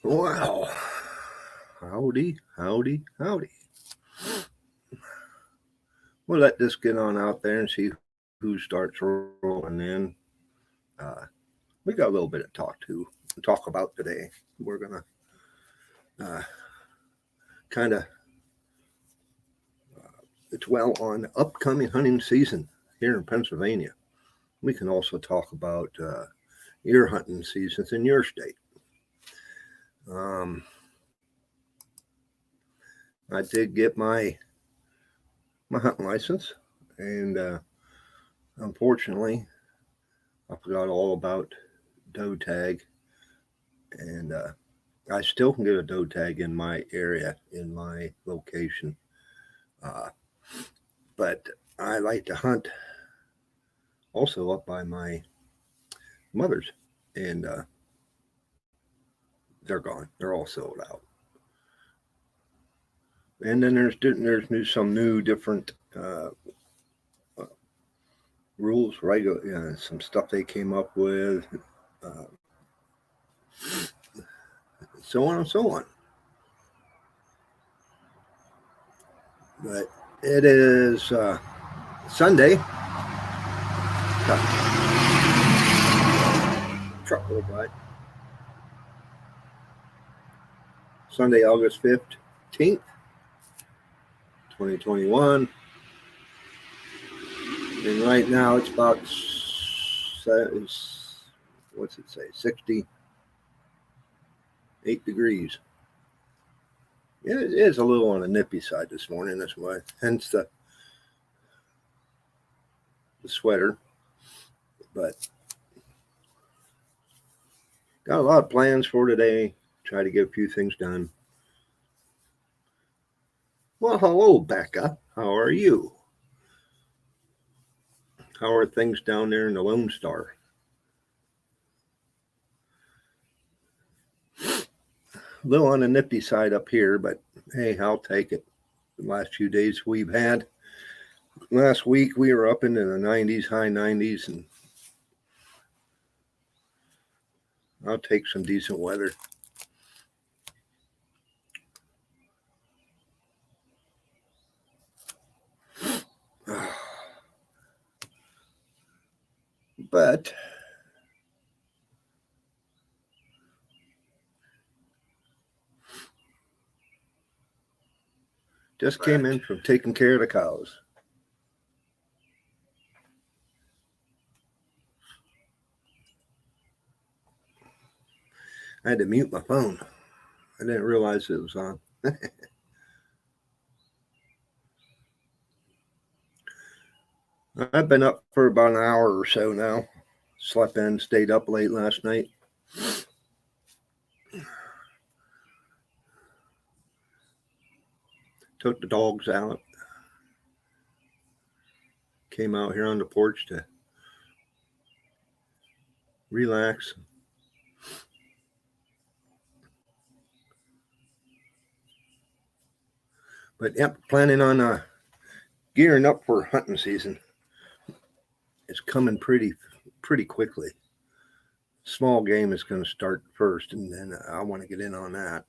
Wow. Howdy, howdy, howdy. We'll let this get on out there and see who starts rolling in. We got a little bit of talk about today. We're gonna kind of dwell on upcoming hunting season here in Pennsylvania. We can also talk about your hunting seasons in your state. I did get my hunting license, and unfortunately, I forgot all about doe tag, and I still can get a doe tag in my area, in my location, but I like to hunt also up by my mother's, and they're gone. They're all sold out. And then there's some new different rules, right? Some stuff they came up with, so on and so on. But it is Sunday. Truck go by. Sunday, August 15th, 2021. And right now it's about, what's it say, 68 degrees. It is a little on the nippy side this morning, that's why, hence the sweater. But got a lot of plans for today. Try to get a few things done. Well, hello, Becca. How are you? How are things down there in the Lone Star? A little on the nifty side up here, but hey, I'll take it. The last few days we've had. Last week we were up into the 90s, high 90s, and I'll take some decent weather. But just came in from taking care of the cows. I had to mute my phone. I didn't realize it was on. I've been up for about an hour or so now. Slept in, stayed up late last night. Took the dogs out. Came out here on the porch to relax. But yep, planning on gearing up for hunting season. It's coming pretty quickly. Small game is going to start first, and then I want to get in on that.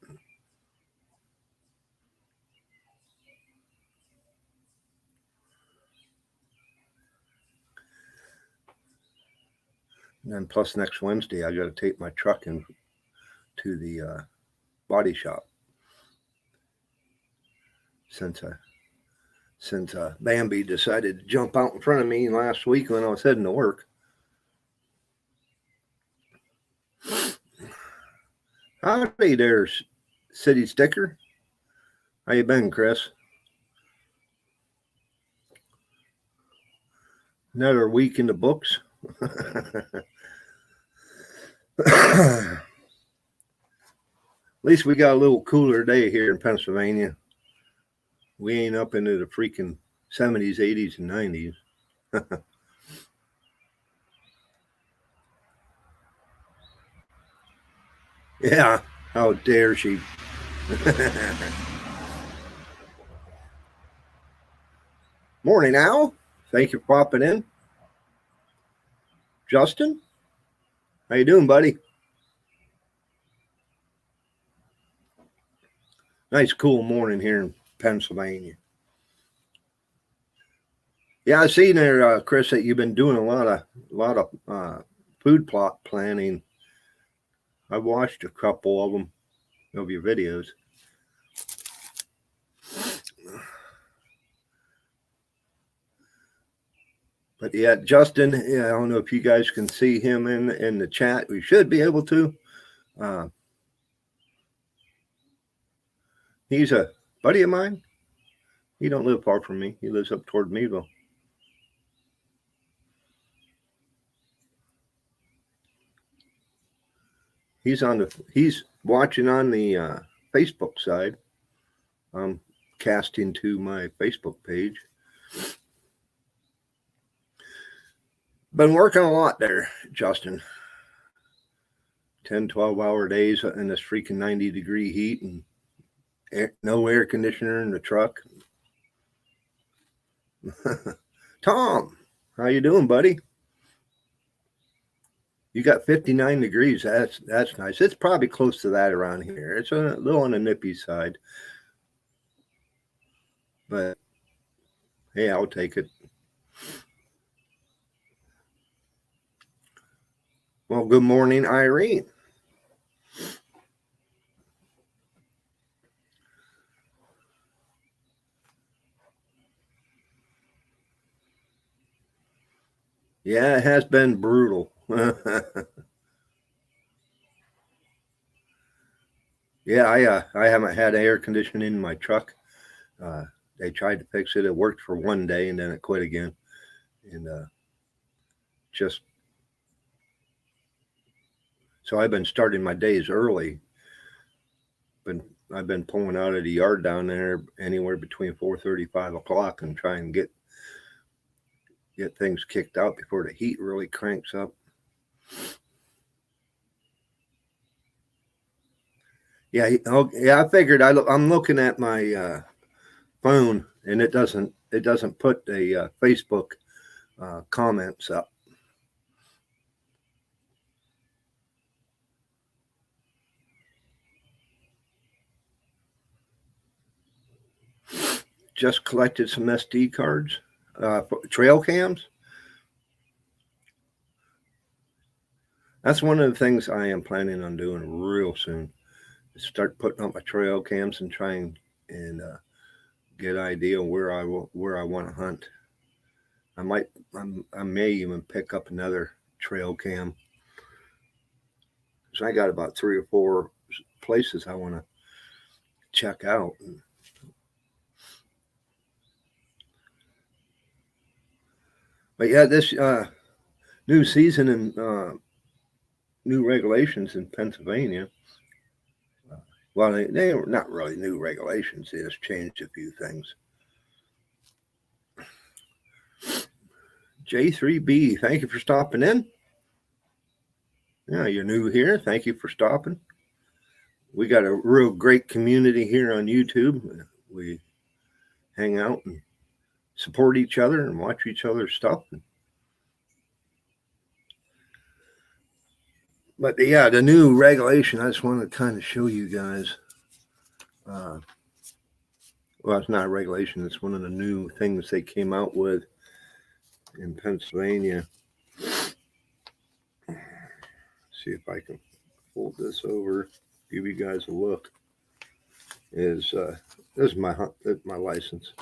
And then plus next Wednesday, I got to take my truck in to the body shop. Since Bambi decided to jump out in front of me last week when I was heading to work. Howdy there, City Sticker. How you been, Chris? Another week in the books. At least we got a little cooler day here in Pennsylvania. We ain't up into the freaking 70s, 80s, and 90s. Yeah, how dare she? Morning, Al. Thank you for popping in. Justin, how you doing, buddy? Nice cool morning here in Pennsylvania. Yeah, I seen there, Chris, that you've been doing a lot of food plot planning. I watched a couple of them of your videos. But yeah, Justin, yeah, I don't know if you guys can see him in the chat. We should be able to. He's a buddy of mine. He don't live far from me. He lives up toward Meadville. He's watching on the Facebook side. I'm casting to my Facebook page. Been working a lot there, Justin. 10, 12-hour days in this freaking 90-degree heat and no air conditioner in the truck. Tom, how you doing, buddy? You got 59 degrees. That's nice. It's probably close to that around here. It's a little on the nippy side. But hey, I'll take it. Well, good morning, Irene. Yeah, it has been brutal. Yeah, I haven't had air conditioning in my truck. They tried to fix it. It worked for one day and then it quit again. And just so I've been starting my days early. I've been pulling out of the yard down there anywhere between 4:30, 5 o'clock and try and get things kicked out before the heat really cranks up. Yeah, I figured. I'm looking at my phone and it doesn't put the Facebook comments up. Just collected some SD cards, trail cams. That's one of the things I am planning on doing real soon. Start putting up my trail cams and trying and get an idea where I want to hunt. I may even pick up another trail cam. So I got about 3 or 4 places I want to check out. But yeah, this new season and new regulations in Pennsylvania. Well, they are not really new regulations. They just changed a few things. J3B, thank you for stopping in. Yeah, you're new here. Thank you for stopping. We got a real great community here on YouTube. We hang out and support each other and watch each other's stuff. But yeah, the new regulation, I just want to kind of show you guys. Well, it's not a regulation. It's one of the new things they came out with in Pennsylvania. See if I can fold this over, give you guys a look. This is my license.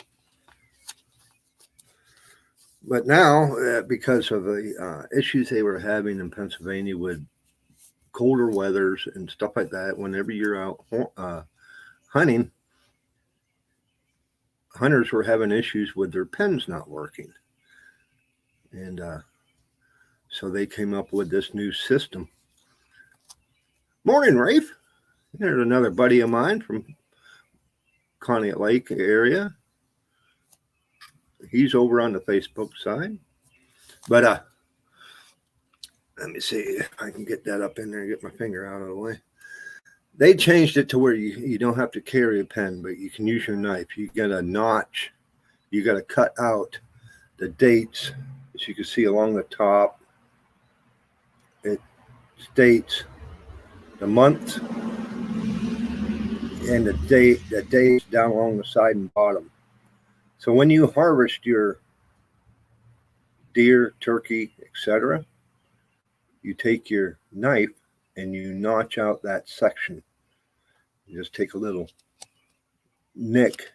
But now, because of the issues they were having in Pennsylvania with colder weathers and stuff like that, whenever you're out hunting, hunters were having issues with their pens not working. And so they came up with this new system. Morning, Rafe. There's another buddy of mine from Conneaut Lake area. He's over on the Facebook side. But let me see if I can get that up in there and get my finger out of the way. They changed it to where you don't have to carry a pen, but you can use your knife. You get a notch. You got to cut out the dates, as you can see along the top. It states the month and the dates down along the side and bottom. So when you harvest your deer, turkey, etc., you take your knife and you notch out that section. You just take a little nick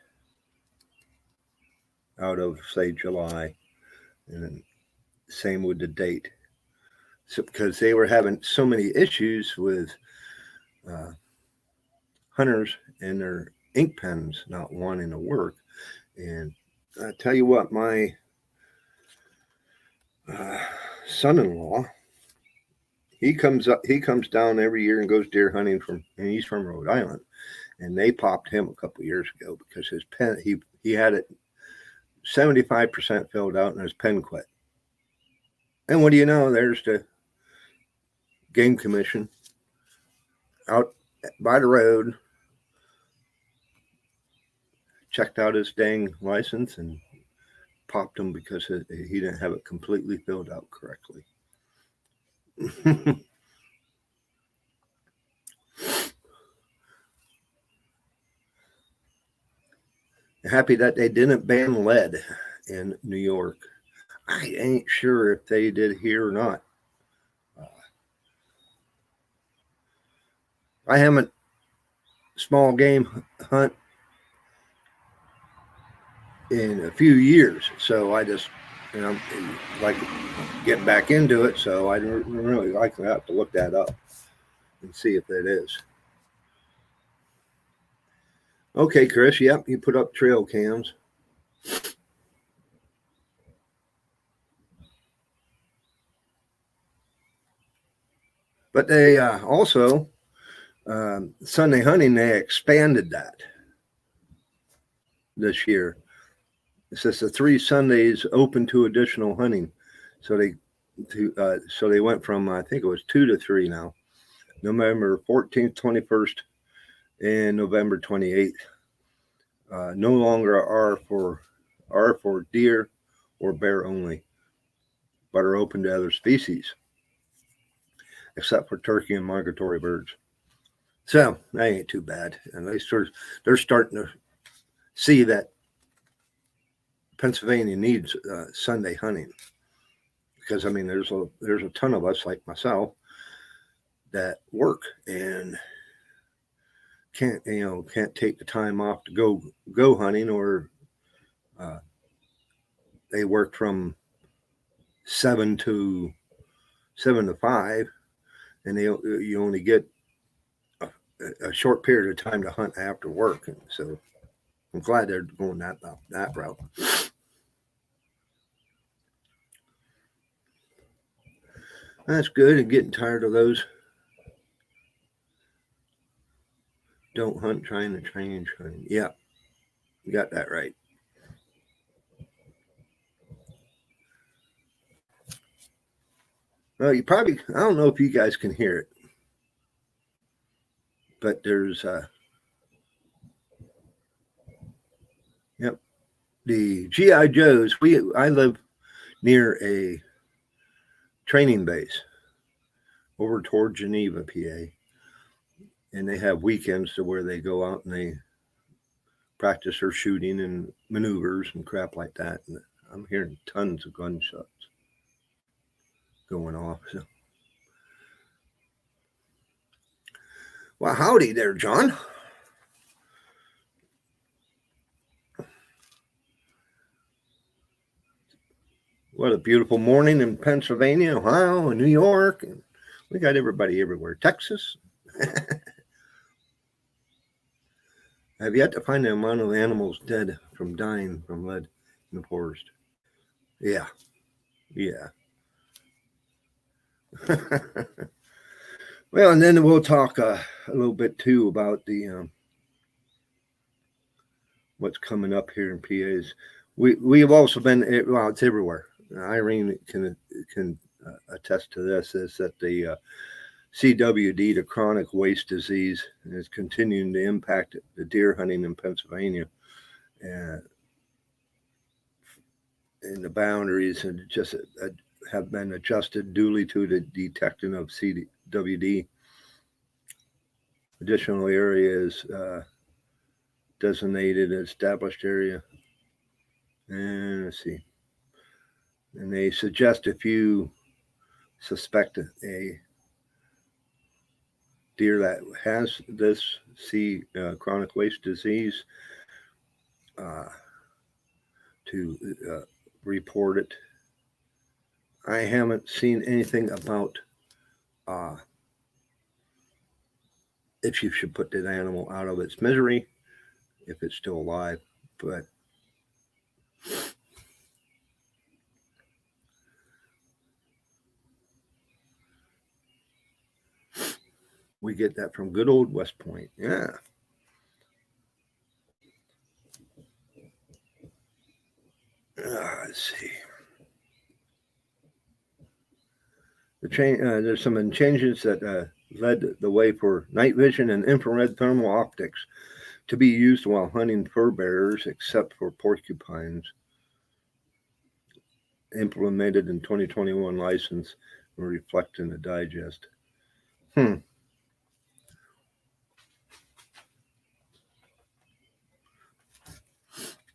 out of, say, July, and then same with the date. So, because they were having so many issues with hunters and their ink pens not wanting to work. And I tell you what, my son-in-law, he comes down every year and goes deer hunting and he's from Rhode Island, and they popped him a couple years ago because his pen, he had it 75% filled out and his pen quit. And what do you know? There's the game commission out by the road, checked out his dang license and popped him because he didn't have it completely filled out correctly. Happy that they didn't ban lead in New York. I ain't sure if they did here or not. I haven't small game hunt in a few years, so I just, I'm like getting back into it, so I really like to have to look that up and see if it is. Okay, Chris, yep, you put up trail cams. But they also, Sunday hunting, they expanded that this year. It says the 3 Sundays open to additional hunting. So they went from, I think it was 2 to 3 now. November 14th, 21st, and November 28th. No longer are for deer or bear only, but are open to other species, except for turkey and migratory birds. So that ain't too bad. And they're starting to see that Pennsylvania needs Sunday hunting, because I mean there's a ton of us like myself that work and can't take the time off to go hunting, or they work from 7 to 5, and you only get a short period of time to hunt after work. And so I'm glad they're going that route. That's good. And getting tired of those don't hunt, trying to train. Yeah, you got that right. Well, I don't know if you guys can hear it, but there's the GI Joes. I live near a training base over toward Geneva, PA, and they have weekends to where they go out and they practice their shooting and maneuvers and crap like that. And I'm hearing tons of gunshots going off. So. Well, howdy there, John. What a beautiful morning in Pennsylvania, Ohio, and New York. And we got everybody everywhere. Texas. I've yet to find the amount of animals dead from dying from lead in the forest. Yeah. Well, and then we'll talk a little bit too about the what's coming up here in PAs. We have also been, well, it's everywhere. Irene can attest to this, is that the CWD, the chronic waste disease, is continuing to impact the deer hunting in Pennsylvania. And the boundaries and just have been adjusted duly to the detecting of CWD. Additional areas designated established area. And let's see. And they suggest if you suspect a deer that has this chronic waste disease, to report it. I haven't seen anything about if you should put that animal out of its misery if it's still alive, but we get that from good old West Point. Yeah. Let's see. There's some changes that led the way for night vision and infrared thermal optics to be used while hunting fur bearers, except for porcupines. Implemented in 2021 license and reflect in the digest.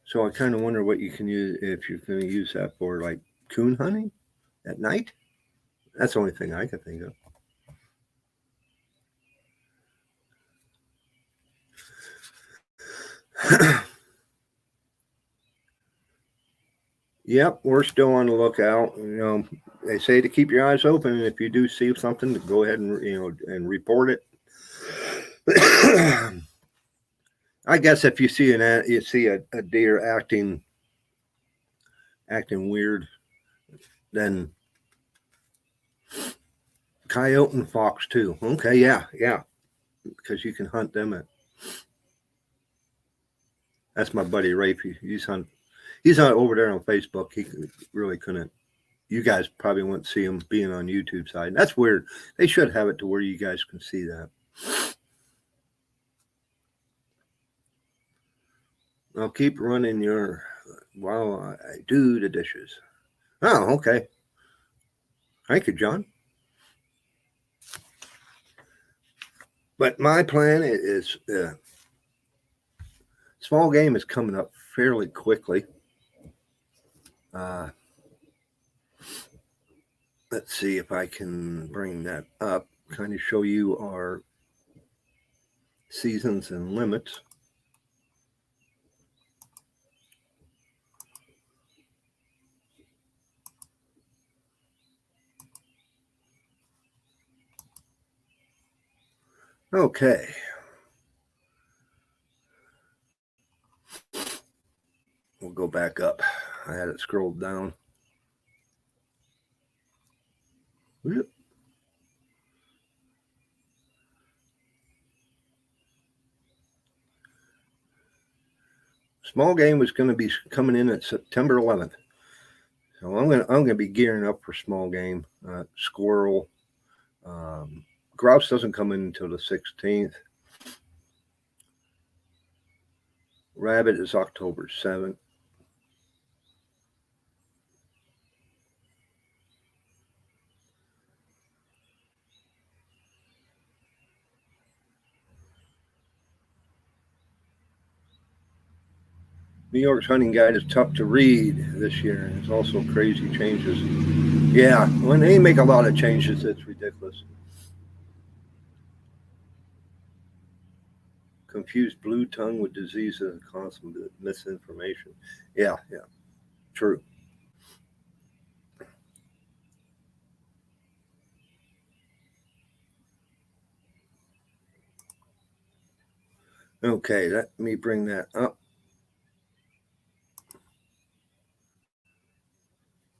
So I kind of wonder what you can use if you're going to use that for, like coon hunting at night. That's the only thing I can think of. Yep, we're still on the lookout. They say to keep your eyes open, and if you do see something, to go ahead and report it. I guess if you see a deer acting weird, then coyote and fox too. Okay, yeah, because you can hunt them. That's my buddy Rafe. He's on over there on Facebook. He really couldn't. You guys probably wouldn't see him being on YouTube side. That's weird. They should have it to where you guys can see that. I'll keep running while I do the dishes. Oh, okay. Thank you, John. But my plan is small game is coming up fairly quickly. Let's see if I can bring that up, kind of show you our seasons and limits. Okay. We'll go back up. I had it scrolled down. Yep. Small game was going to be coming in at September 11th. So I'm going to be gearing up for small game. Squirrel. Grouse doesn't come in until the 16th. Rabbit is October 7th. New York's hunting guide is tough to read this year. It's also crazy changes. Yeah, when they make a lot of changes, it's ridiculous. Confused blue tongue with disease and constant misinformation. Yeah, true. Okay, let me bring that up.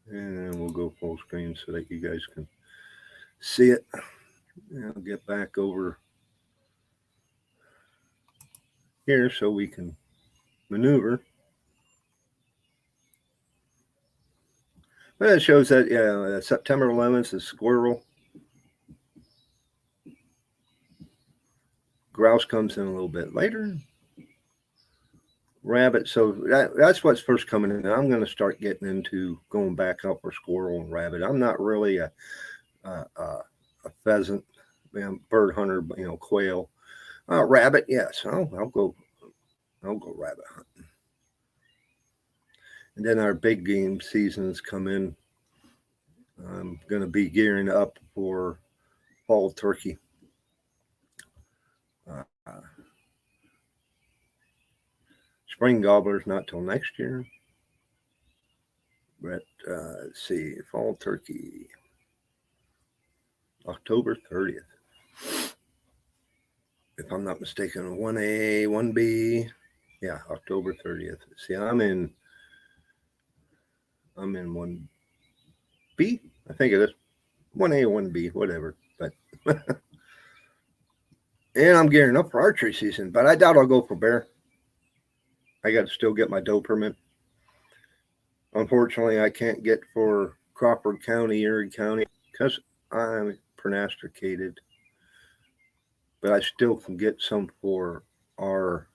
And then we'll go full screen so that you guys can see it. And I'll get back over here so we can maneuver. But it shows that September 11th is squirrel. Grouse comes in a little bit later. Rabbit, so that's what's first coming in. I'm going to start getting into going back up for squirrel and rabbit. I'm not really a pheasant, bird hunter, quail. Rabbit, yes. I'll go I'll go rabbit hunting. And then our big game seasons come in. I'm going to be gearing up for fall turkey. Spring gobbler's not till next year. But let's see, fall turkey, October 30th. If I'm not mistaken, 1A, 1B. Yeah, October 30th. See, I'm in 1B. I think it is 1A, 1B, whatever. But and I'm gearing up for archery season, but I doubt I'll go for bear. I got to still get my doe permit. Unfortunately, I can't get for Crawford County, Erie County, because I'm pronosticated. But I still can get some for our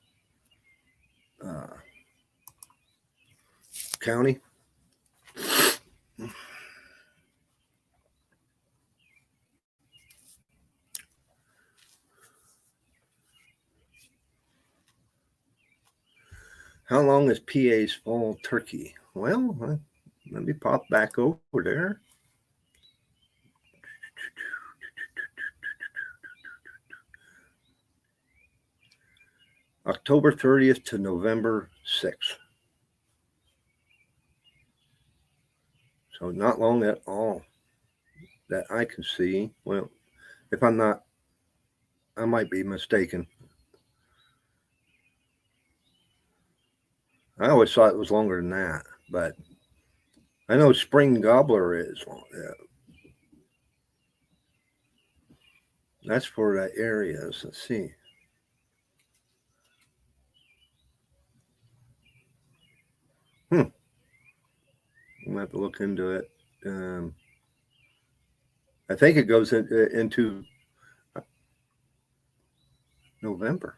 county. How long is PA's fall turkey? Well, let me pop back over there. October 30th to November 6th. So not long at all that I can see. Well, if I'm not, I might be mistaken. I always thought it was longer than that, but I know spring gobbler is long. That's for the areas. Let's see. I'm going to have to look into it. I think it goes into November.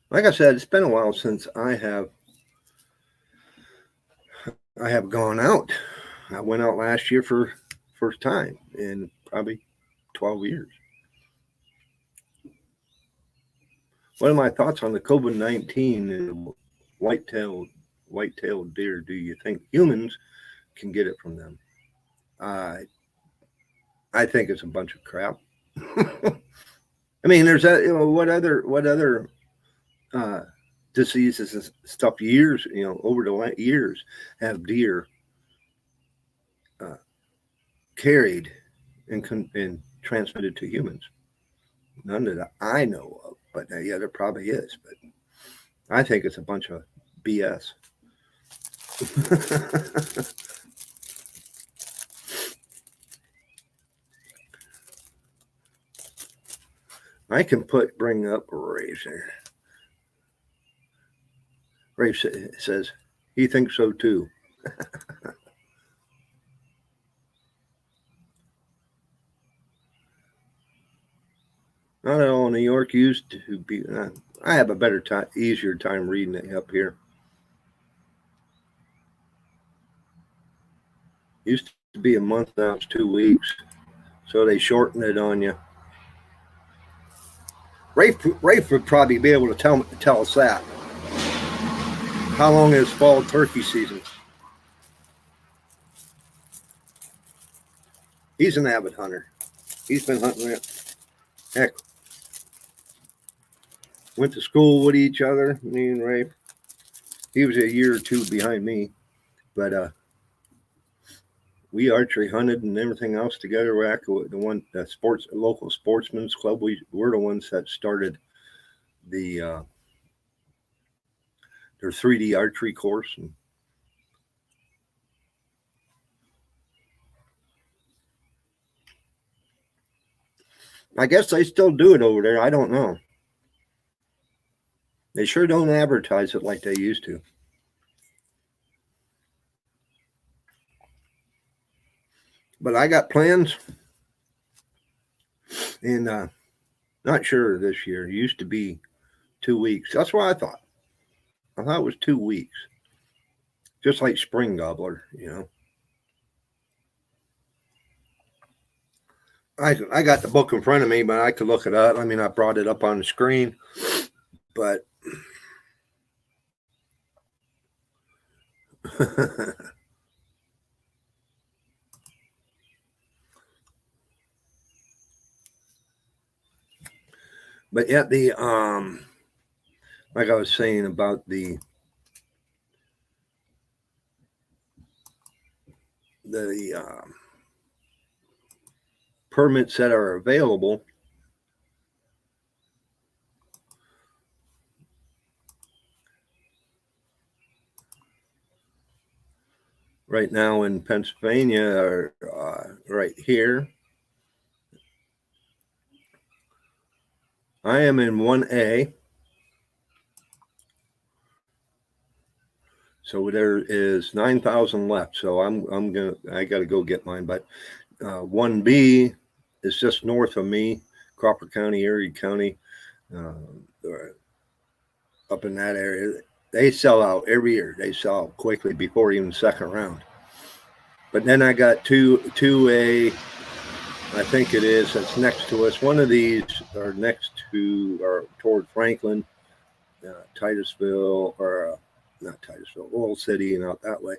Like I said, it's been a while since I have gone out. I went out last year for first time in probably 12 years. What are my thoughts on the COVID-19 white-tailed deer? Do you think humans can get it from them? I think it's a bunch of crap. I mean, there's that. What other diseases and stuff over the years have deer carried and transmitted to humans? None that I know of, but yeah, there probably is. But I think it's a bunch of BS. I can bring up Rafe there. Rafe says he thinks so too. Not at all. New York used to be. I have a easier time reading it up here. Used to be a month, now it's 2 weeks. So they shortened it on you. Rafe would probably be able to tell us that. How long is fall turkey season? He's an avid hunter. He's been hunting it. Heck, went to school with each other, me and Rafe. He was a year or two behind me, but we archery hunted and everything else together. The local sportsman's club. We're the ones that started their 3D archery course. And I guess they still do it over there. I don't know. They sure don't advertise it like they used to. But I got plans, and not sure this year. It used to be 2 weeks. That's what I thought. I thought it was 2 weeks, just like spring gobbler. I got the book in front of me, but I could look it up. I mean, I brought it up on the screen. But but yet the like I was saying about the permits that are available, right now in Pennsylvania are right here. I am in 1A. So there is 9,000 left. So I got to go get mine. But 1B is just north of me, Crawford County, Erie County, up in that area. They sell out every year. They sell out quickly before even second round. But then I got 2A, I think it is, that's next to us. One of these are next to or toward Franklin, Titusville, or not Titusville, Oil City, and out that way.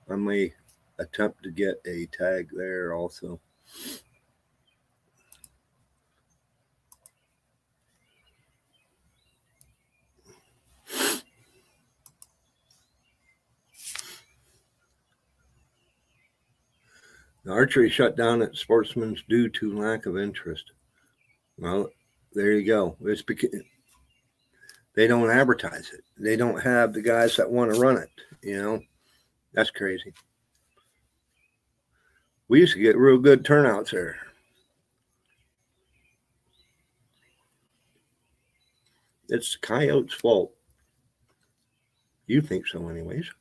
I may attempt to get a tag there also. The archery shut down at Sportsman's due to lack of interest. Well, there you go. It's because they don't advertise it. They don't have the guys that want to run it. You know, that's crazy. We used to get real good turnouts there. It's the coyote's fault. You think so, anyways.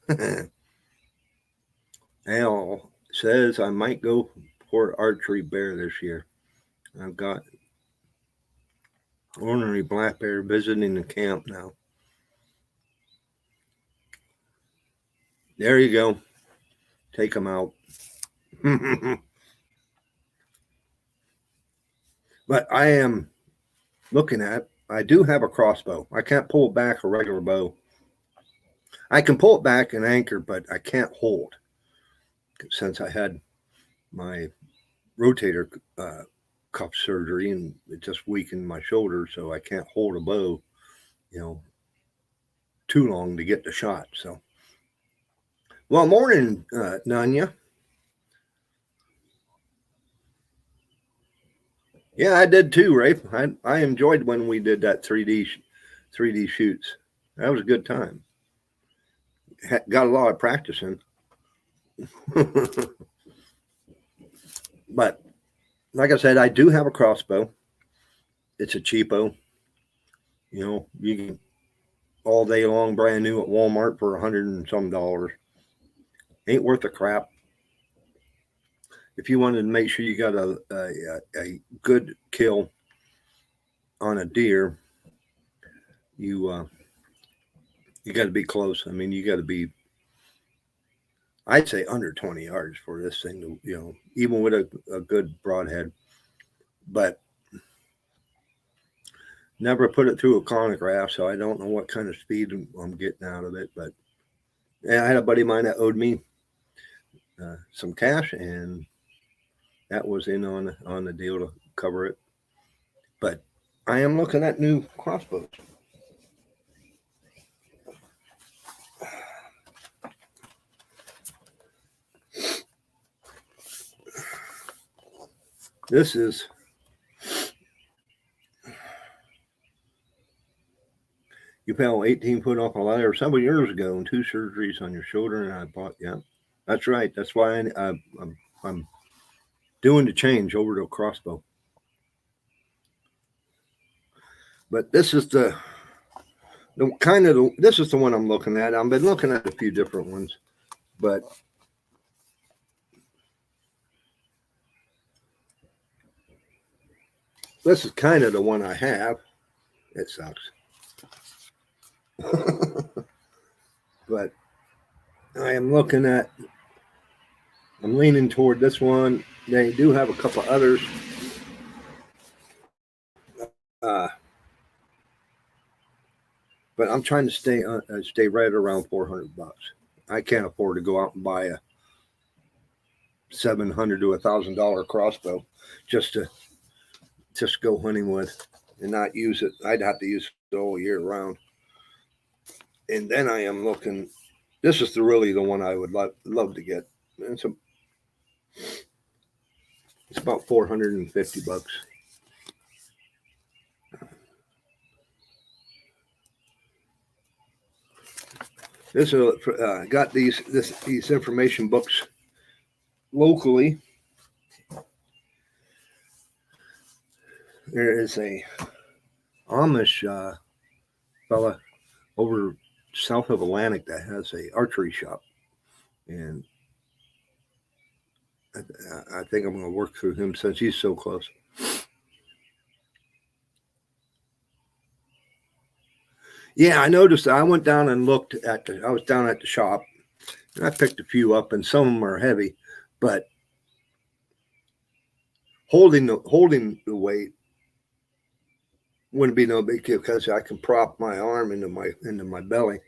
Al says I might go for archery bear this year. I've got ornery black bear visiting the camp now. There you go. Take them out. But I am looking at, I do have a crossbow. I can't pull it back a regular bow. I can pull it back and anchor, but I can't hold. Since I had my rotator cuff surgery and it just weakened my shoulder, so I can't hold a bow, too long to get the shot. So, well, morning, Nanya. Yeah, I did too, Rafe. I enjoyed when we did that 3D shoots. That was a good time. Got a lot of practice in. But like I said, I do have a crossbow. It's a cheapo. You can all day long, brand new at Walmart for $100 and some. Ain't worth the crap. If you wanted to make sure you got a good kill on a deer, you got to be close. I mean, you got to be, I'd say, under 20 yards for this thing to, even with a good broadhead. But never put it through a chronograph, so I don't know what kind of speed I'm getting out of it. But yeah, I had a buddy of mine that owed me some cash, and that was in on the deal to cover it. But I am looking at new crossbows. This is you fell 18 foot off a ladder several years ago and 2 surgeries on your shoulder, and I bought, yeah, that's right. That's why I'm doing the change over to a crossbow. But this is this is the one I'm looking at. I've been looking at a few different ones, but this is kind of the one I have. It sucks. But I am looking at, I'm leaning toward this one. They do have a couple others. but I'm trying to stay right around $400. I can't afford to go out and buy a $700 to $1,000 crossbow just to go hunting with and not use it. I'd have to use it all year round. And then I am looking. This is really the one I would love to get. It's about $450. This got these information books locally. There is a Amish fella over south of Atlantic that has a archery shop, and I think I'm going to work through him since he's so close. Yeah, I noticed. I went down and looked at I was down at the shop, and I picked a few up, and some of them are heavy, but holding the weight wouldn't be no big deal because I can prop my arm into my belly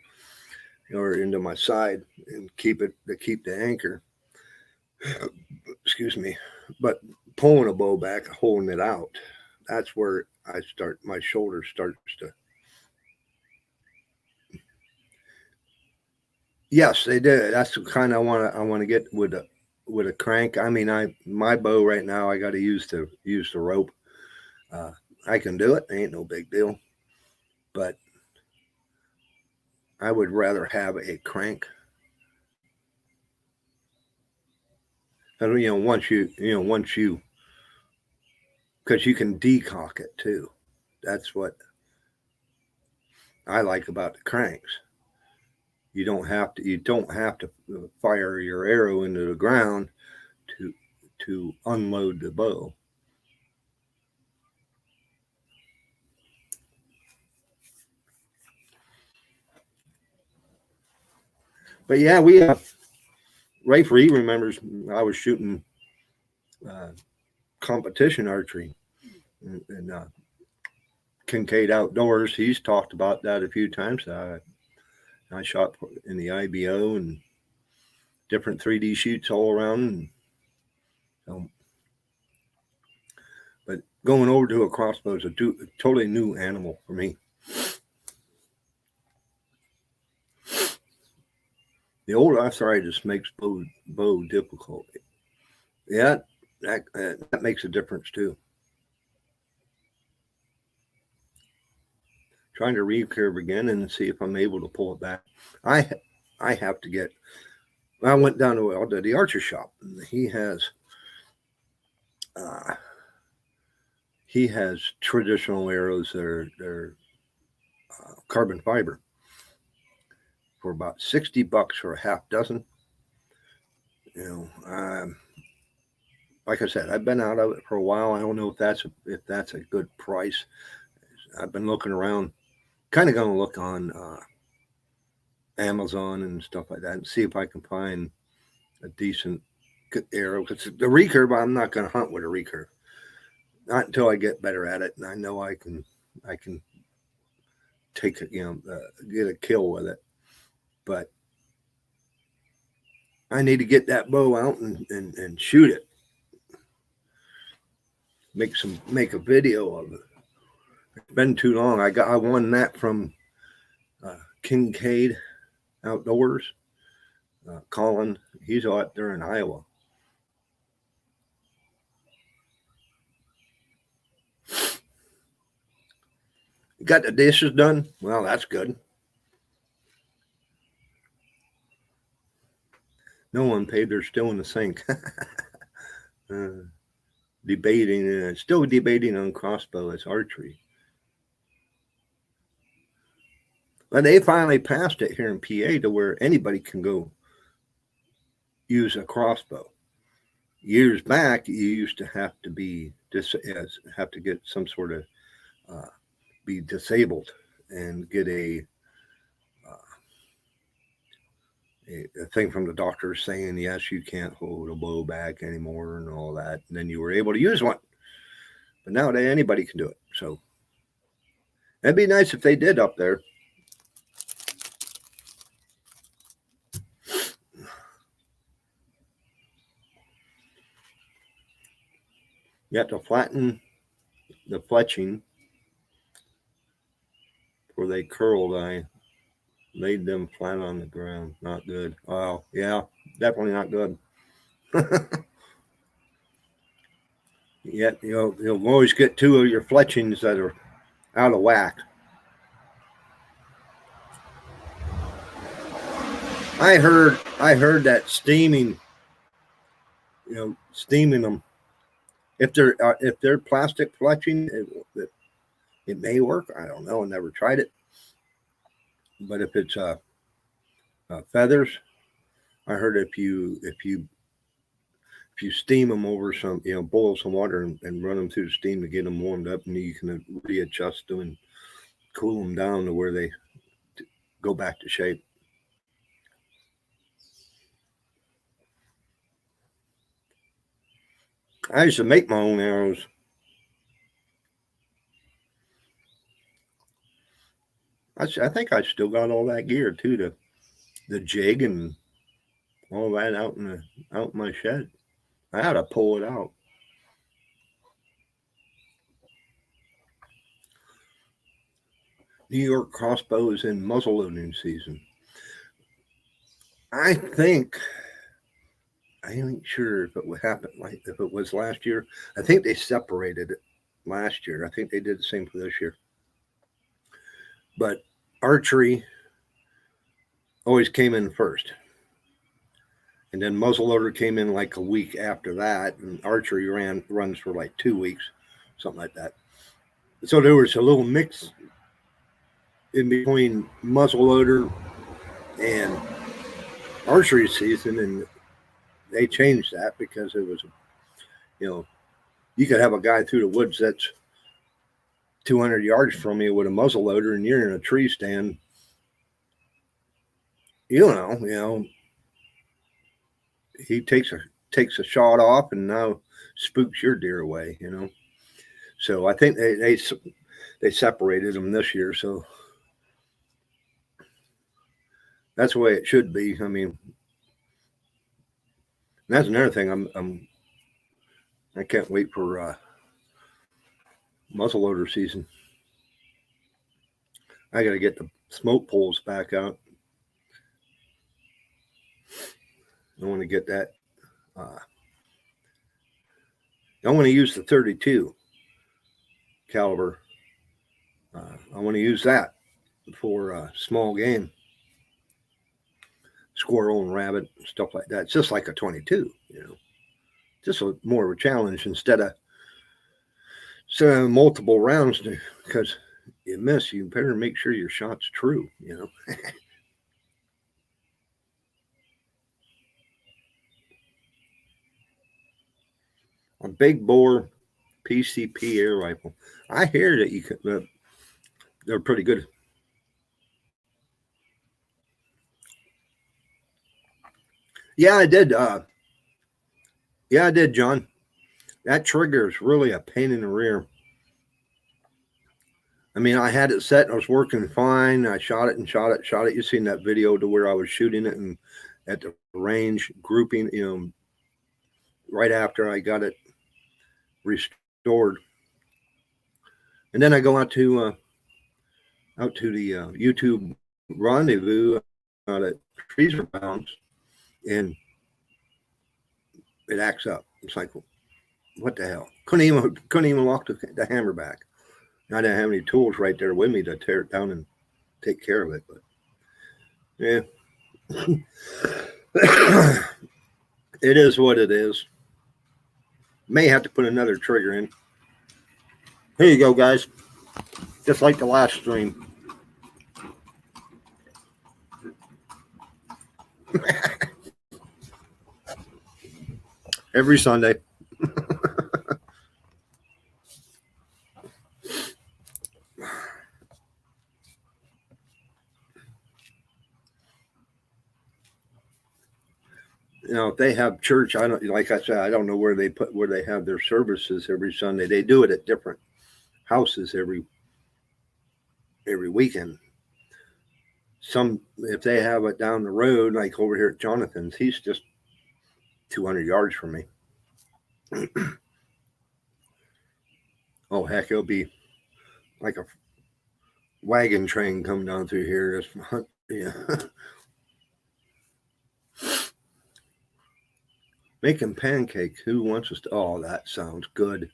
or into my side and keep the anchor. Excuse me. But pulling a bow back, holding it out, that's where my shoulder starts to. Yes, they did. That's the kind I want to get with a crank. I mean, my bow right now, I got to use the rope. I can do it. Ain't no big deal. But I would rather have a crank. And once you, because you can decock it too. That's what I like about the cranks. You don't have to fire your arrow into the ground to unload the bow. But yeah, we Rafe Reed remembers I was shooting competition archery and Kincaid Outdoors. He's talked about that a few times. I shot in the IBO and different 3D shoots all around. But going over to a crossbow is a totally new animal for me. The old arthritis makes bow difficult. Yeah, that makes a difference too. Trying to recurve again and see if I'm able to pull it back. I have to get. I went down to the archer shop. And he has traditional arrows that are carbon fiber for about $60 for a half dozen. Like I said, I've been out of it for a while. I don't know if that's a good price. I've been looking around, kind of going to look on Amazon and stuff like that and see if I can find a decent arrow. Because the recurve, I'm not going to hunt with a recurve. Not until I get better at it, and I know I can take it, get a kill with it. But I need to get that bow out and shoot it. Make a video of it. It's been too long. I won that from Kincaid Outdoors. Colin, he's out there in Iowa. Got the dishes done? Well, that's good. No one paid. They're still in the sink. Still debating on crossbow as archery. But they finally passed it here in PA to where anybody can go use a crossbow. Years back, you used to have to get some sort of be disabled and get a thing from the doctor saying, yes, you can't hold a bow back anymore and all that. And then you were able to use one. But nowadays, anybody can do it. So that'd be nice if they did up there. You have to flatten the fletching where they curled. I laid them flat on the ground. Not good. Oh, yeah, definitely not good. Yet you'll always get two of your fletchings that are out of whack. I heard that steaming, steaming them. If they're plastic fletching, it may work. I don't know. I never tried it. But if it's feathers, I heard if you steam them over some, boil some water and run them through the steam to get them warmed up, and you can readjust them and cool them down to where they go back to shape. I used to make my own arrows. I think I still got all that gear too, the jig and all that out in my shed. I had to pull it out. New York crossbow is in muzzleloading season. I ain't sure if it would happen like if it was last year. I think they separated it last year. I think they did the same for this year. But archery always came in first. And then muzzleloader came in like a week after that, and archery runs for like 2 weeks, something like that. So there was a little mix in between muzzleloader and archery season, and they changed that because it was, you could have a guy through the woods that's 200 yards from you with a muzzleloader, and you're in a tree stand. He takes a shot off and now spooks your deer away. So I think they separated them this year. So that's the way it should be. I mean, that's another thing. I can't wait for muzzleloader season. I got to get the smoke poles back out. I want to get that. I want to use the 32 caliber. I want to use that for small game, squirrel and rabbit, stuff like that. It's just like a 22, just more of a challenge instead of multiple rounds, because you miss, you better make sure your shot's true, A big bore PCP air rifle. I hear that you could. They're pretty good. Yeah, I did. Yeah, I did, John. That trigger is really a pain in the rear. I mean, I had it set and I was working fine. I shot it. You've seen that video to where I was shooting it and at the range grouping, right after I got it restored. And then I go out to the YouTube rendezvous out at Freezer Bounds, and it acts up. It's like, what the hell? Couldn't even walk the hammer back. I didn't have any tools right there with me to tear it down and take care of it. But yeah, it is what it is. May have to put another trigger in. Here you go, guys. Just like the last stream. Every Sunday. If they have church, like I said, I don't know where they have their services every Sunday. They do it at different houses every weekend. If they have it down the road, like over here at Jonathan's, he's just 200 yards from me. Oh, heck, it'll be like a wagon train coming down through here. Yeah. Making pancakes. Who wants us to? Oh, that sounds good.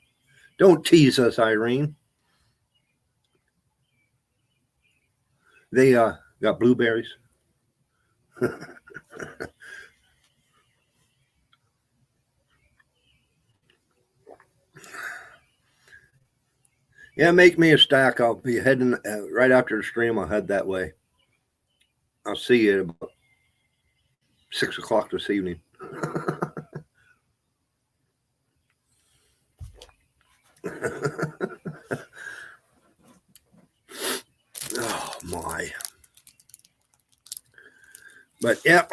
Don't tease us, Irene. They got blueberries. Yeah, make me a stack. I'll be heading right after the stream. I'll head that way. I'll see you at about 6 o'clock this evening. Oh my! But yeah,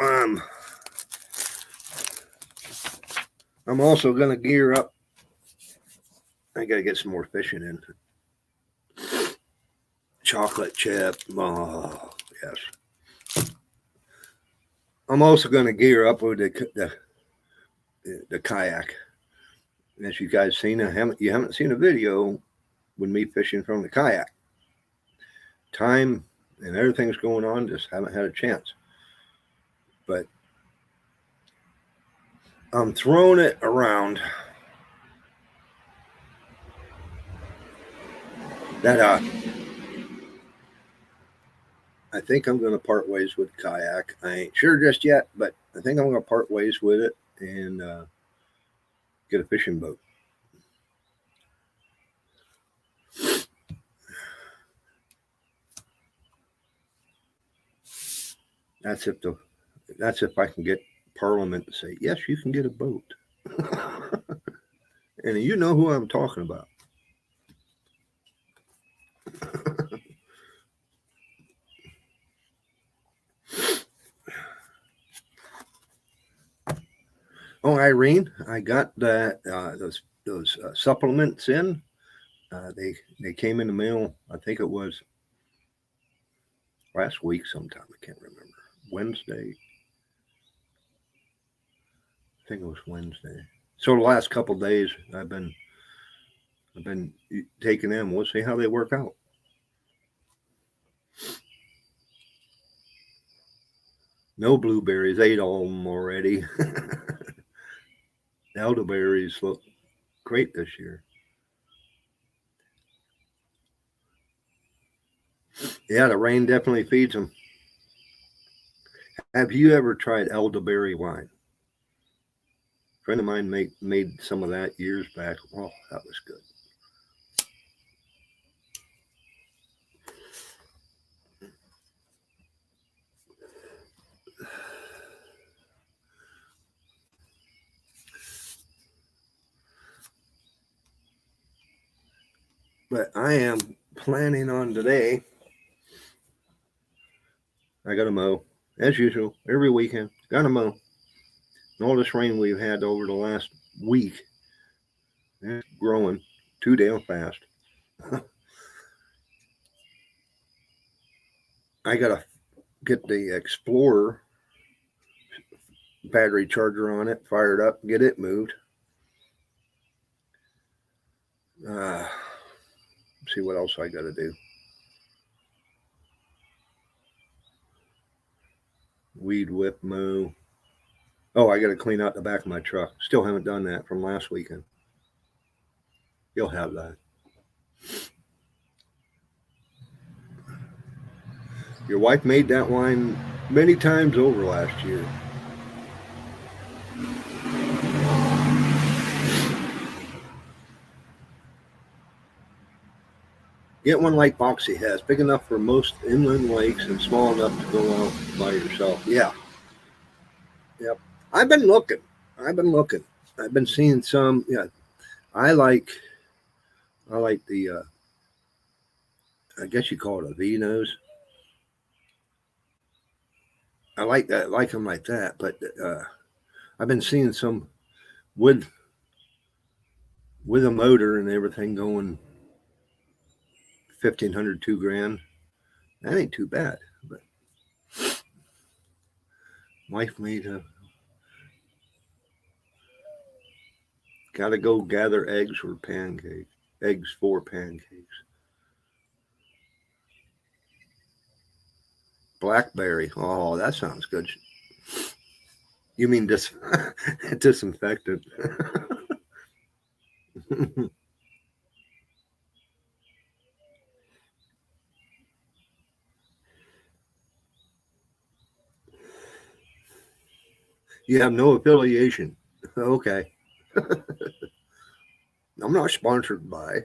I'm also gonna gear up. I gotta get some more fishing in. Chocolate chip. Oh yes. I'm also gonna gear up with the kayak. As you guys seen, you haven't seen a video with me fishing from the kayak. Time and everything's going on, just haven't had a chance. But I'm throwing it around that I think I'm going to part ways with kayak. I ain't sure just yet, but I think I'm going to part ways with it and get a fishing boat. That's if I can get Parliament to say, yes, you can get a boat. And you know who I'm talking about. Oh, Irene, I got that those supplements in. They came in the mail. I think it was last week sometime. I can't remember. Wednesday. I think it was Wednesday. So the last couple days, I've been taking them. We'll see how they work out. No blueberries. Ate all of them already. Elderberries look great this year. Yeah, the rain definitely feeds them. Have you ever tried elderberry wine? A friend of mine made some of that years back. Oh, that was good. But I am planning on today. I got to mow as usual every weekend. Got to mow. And all this rain we've had over the last week, it's growing too damn fast. I got to get the Explorer battery charger on it, fired up, get it moved. See what else I got to do. Weed whip, mow. Oh, I got to clean out the back of my truck. Still haven't done that from last weekend. You'll have that. Your wife made that wine many times over last year. Get one like Boxy has, big enough for most inland lakes and small enough to go out by yourself. Yeah. Yep. I've been looking. I've been seeing some. Yeah. I like the. I guess you call it a V-nose. I like that. Like them like that. But I've been seeing some with a motor and everything going 1,500, $2,000. That ain't too bad. But wife made a. Got to go gather eggs for pancakes. eggs, 4 pancakes. Blackberry. Oh, that sounds good. You mean disinfectant? You have no affiliation. Okay. I'm not sponsored by.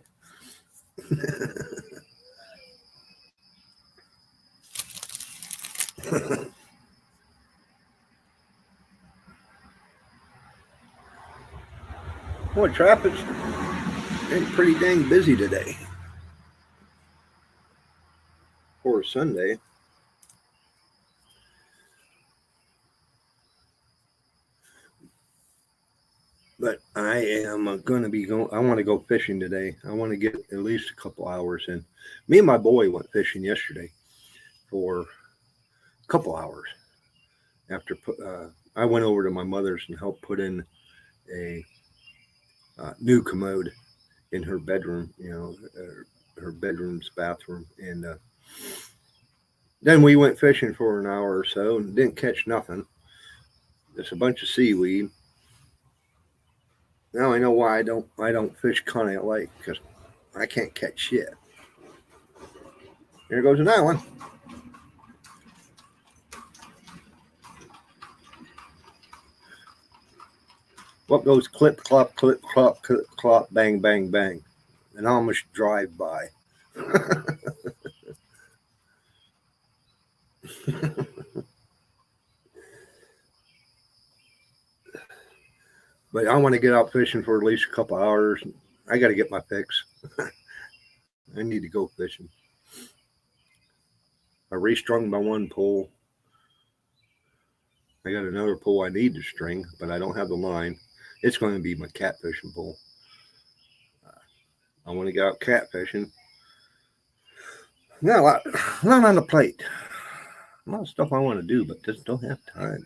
Well, traffic's been pretty dang busy today for a Sunday. But I am going to be going. I want to go fishing today. I want to get at least a couple hours in. Me and my boy went fishing yesterday for a couple hours. After I went over to my mother's and helped put in a new commode in her bedroom. Her bedroom's bathroom, and then we went fishing for an hour or so and didn't catch nothing. Just a bunch of seaweed. Now I know why I don't fish Conneaut Lake, because I can't catch shit. There goes another one. What goes clip clop clip clop clip clop bang bang bang, and almost drive by. But I want to get out fishing for at least a couple hours. I got to get my fix. I need to go fishing. I restrung my one pole. I got another pole I need to string, but I don't have the line. It's going to be my catfishing pole. I want to get out catfishing. Got a lot on the plate. A lot of stuff I want to do, but just don't have time.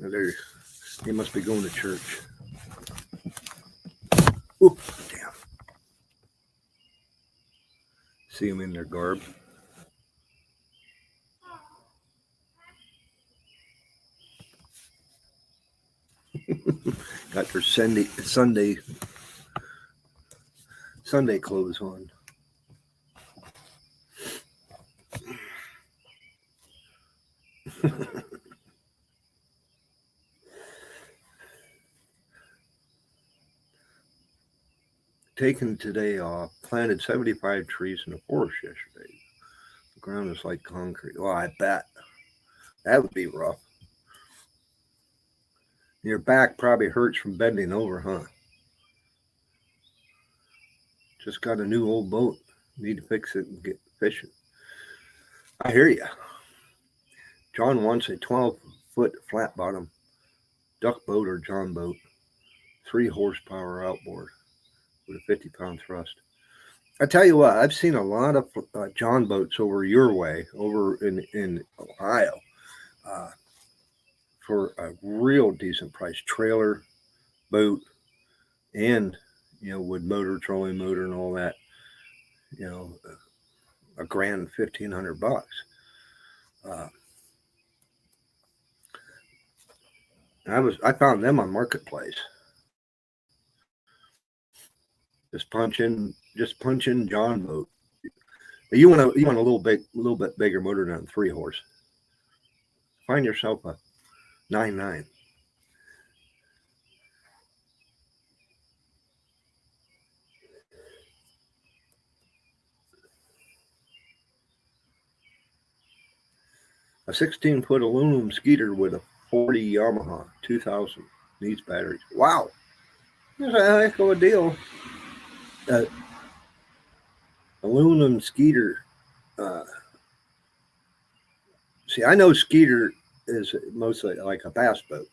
Okay. They must be going to church. Oop, damn. See them in their garb. Got their Sunday clothes on. Taken today off. Planted 75 trees in the forest yesterday. The ground is like concrete. Well, I bet. That would be rough. Your back probably hurts from bending over, huh? Just got a new old boat. Need to fix it and get fishing. I hear you. John wants a 12-foot flat bottom duck boat or John boat, 3 horsepower outboard with a 50-pound thrust. I tell you what, I've seen a lot of John boats over your way, over in Ohio, for a real decent price. Trailer, boat, and with motor, trolling motor, and all that. $1,000, $1,500. I found them on Marketplace. Just punch in John boat. You want a little bit bigger motor than 3 horse. Find yourself a 9.9. A 16-foot aluminum skeeter with a 40 Yamaha 2000 needs batteries. Wow, that's a heck of a deal. Aluminum skeeter. See, I know skeeter is mostly like a bass boat,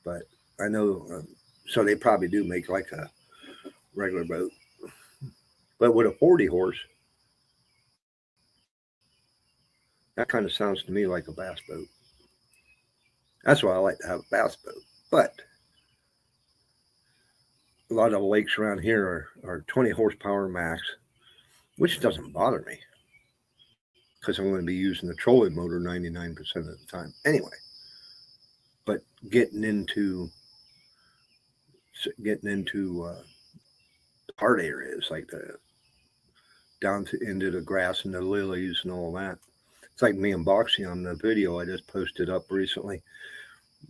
but I know so they probably do make like a regular boat, but with a 40 horse, that kind of sounds to me like a bass boat. That's why I like to have a bass boat. But lot of lakes around here are 20 horsepower max, which doesn't bother me because I'm going to be using the trolling motor 99% of the time anyway. But getting into hard areas like down into the grass and the lilies and all that. It's like me unboxing on the video I just posted up recently.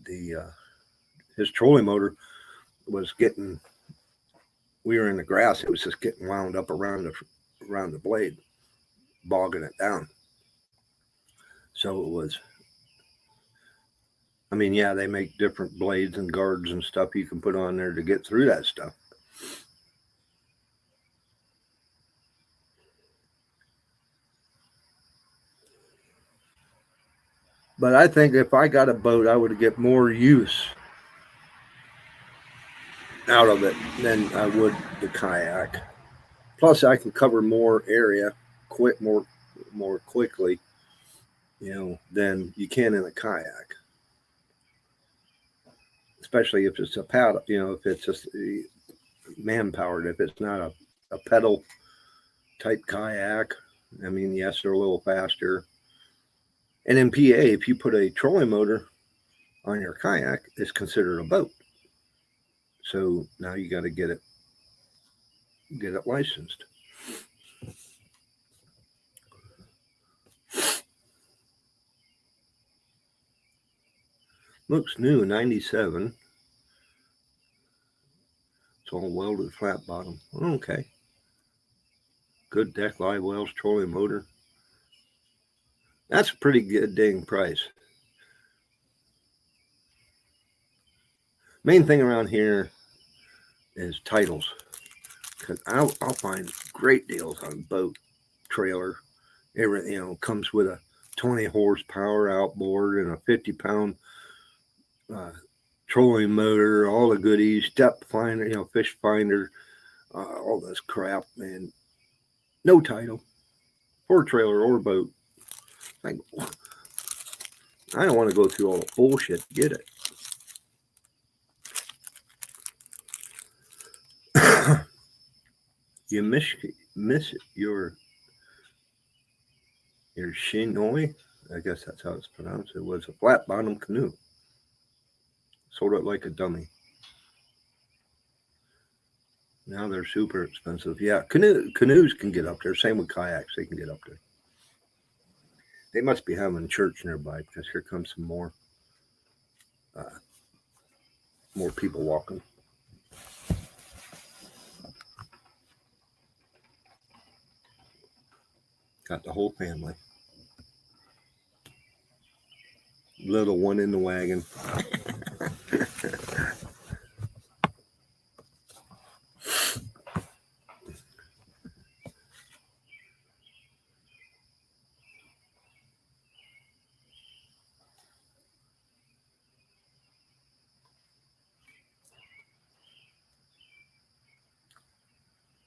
His trolling motor was getting. We were in the grass. It was just getting wound up around the blade, bogging it down. So it was. I mean, yeah, they make different blades and guards and stuff you can put on there to get through that stuff. But I think if I got a boat, I would get more use out of it than I would the kayak. Plus, I can cover more area more quickly, than you can in a kayak. Especially if it's a paddle, if it's just man-powered. If it's not a pedal type kayak, I mean, yes, they're a little faster. And in PA, if you put a trolling motor on your kayak, it's considered a boat. So now you got to get it licensed. Looks new, 97. It's all welded flat bottom. Okay. Good deck, live wells, trolling motor. That's a pretty good dang price. Main thing around here is titles. Because I'll find great deals on boat, trailer. Everything, comes with a 20 horsepower outboard and a 50-pound trolling motor, all the goodies, depth finder, fish finder, all this crap, man. No title for trailer or boat. Like, I don't want to go through all the bullshit to get it. You miss your Shinoi, I guess that's how it's pronounced. It was a flat bottom canoe. Sort of like a dummy. Now they're super expensive. Yeah, canoes can get up there. Same with kayaks, they can get up there. They must be having church nearby because here comes some more people walking. Got the whole family. Little one in the wagon.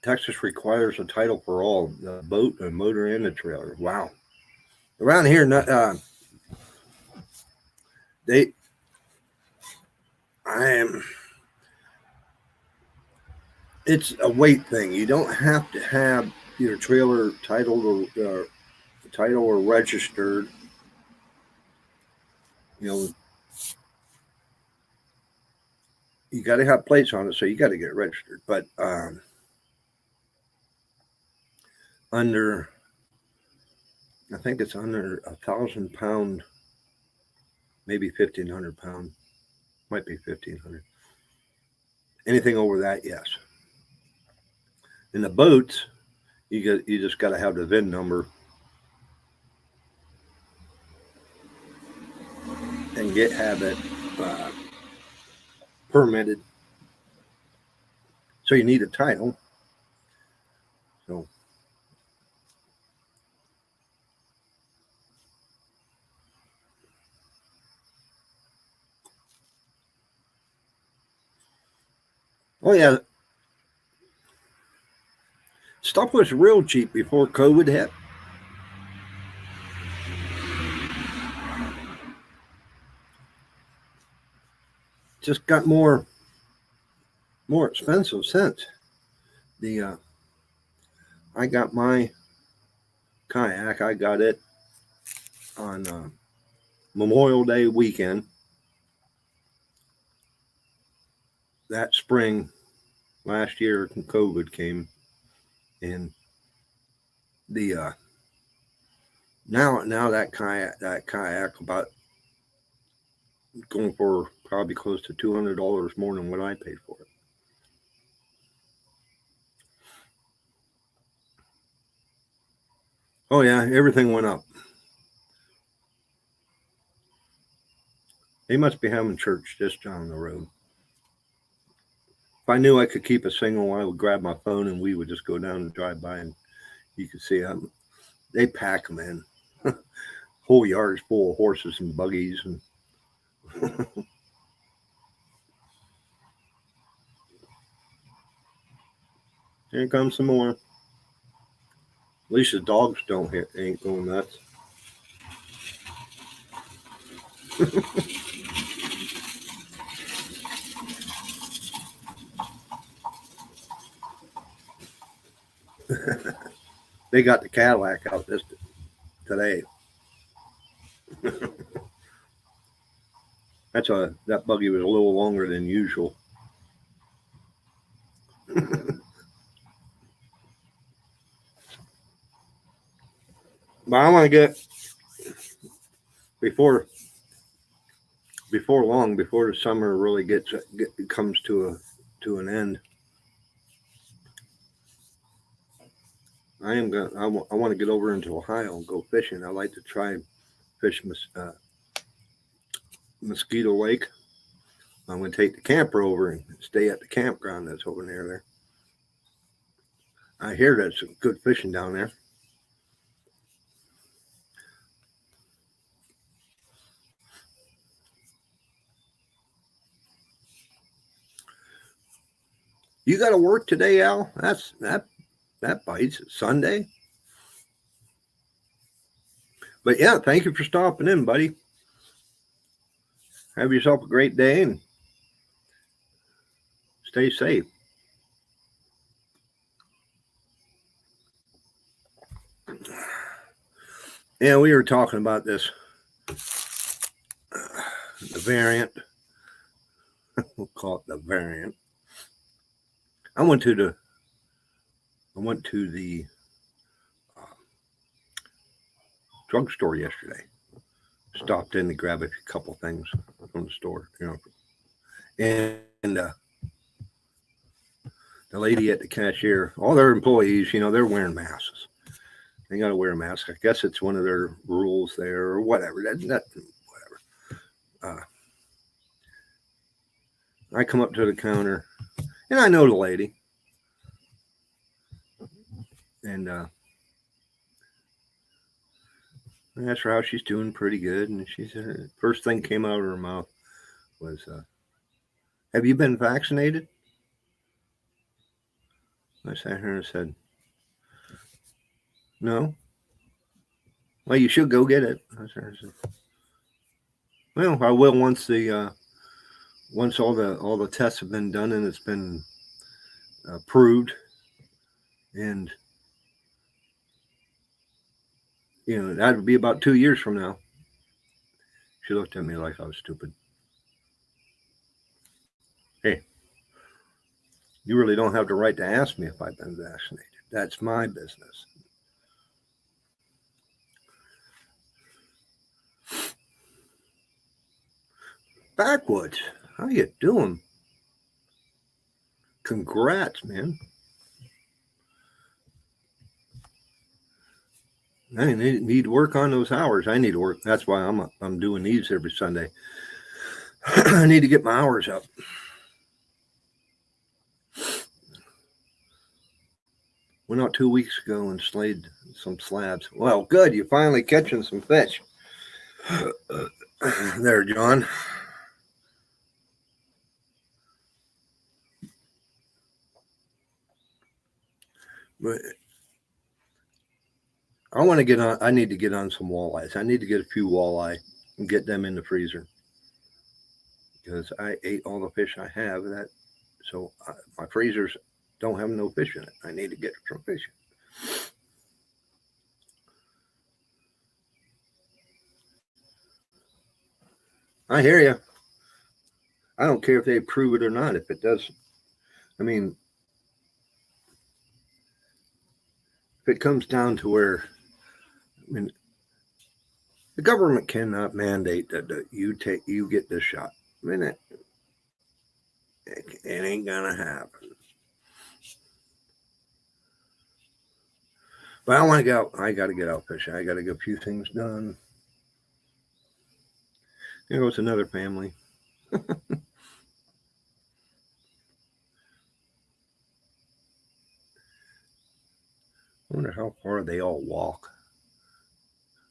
Texas requires a title for all, the boat, the motor, and the trailer. Wow. Around here, it's a weight thing. You don't have to have your trailer titled or registered. You got to have plates on it, so you got to get registered. But I think it's under 1,000 pound, maybe 1,500 pound, might be 1,500. Anything over that, yes. In the boats, you just got to have the VIN number and have it permitted. So you need a title. So oh yeah, stuff was real cheap before COVID hit. Just got more more expensive since. The I got my kayak. I got it on Memorial Day weekend that spring last year. COVID came, and the now that kayak about going for probably close to $200 more than what I paid for it. Oh yeah, everything went up. They must be having church just down the road. If I knew I could keep a single, I would grab my phone and we would just go down and drive by, and you could see them. They pack them in. Whole yards full of horses and buggies, and here comes some more. At least the dogs ain't going nuts. They got the Cadillac out this today. That buggy was a little longer than usual. But I want to get before long, before the summer really comes to an end. I want to get over into Ohio and go fishing. I like to try fish Mosquito Lake. I'm going to take the camper over and stay at the campground that's over near there. I hear that's good fishing down there. You got to work today, Al? That bites. It's Sunday. But yeah, thank you for stopping in, buddy. Have yourself a great day and stay safe. Yeah, we were talking about this, the variant. We'll call it the variant. I went to the drugstore yesterday. Stopped in to grab a couple things from the store, and the lady at the cashier, all their employees, they're wearing masks. They got to wear a mask. I guess it's one of their rules there, or whatever. Whatever. I come up to the counter, and I know the lady, and I asked her how she's doing. Pretty good. And she said, first thing came out of her mouth was, "Have you been vaccinated?" I sat here and said, "No." "Well, you should go get it." I said, "Well, I will once all the tests have been done and it's been approved, and that would be about 2 years from now." She looked at me like I was stupid. Hey, you really don't have the right to ask me if I've been vaccinated. That's my business. Backwoods, how you doing? Congrats, man. I need to work on those hours. I need to work. That's why I'm doing these every Sunday. I need to get my hours up. Went out 2 weeks ago and slayed some slabs. Well, good. You're finally catching some fish. There, John. But I want to get on. I need to get on some walleyes. I need to get a few walleye and get them in the freezer, because I ate all the fish I have that So my freezers don't have no fish in it. I need to get some fish. I hear you. I don't care if they prove it or not. If it does, I mean, if it comes down to where, I mean, the government cannot mandate that you get this shot. I mean, it ain't gonna happen. But I want to go. I got to get out fishing. I got to get a few things done. There goes another family. I wonder how far they all walk.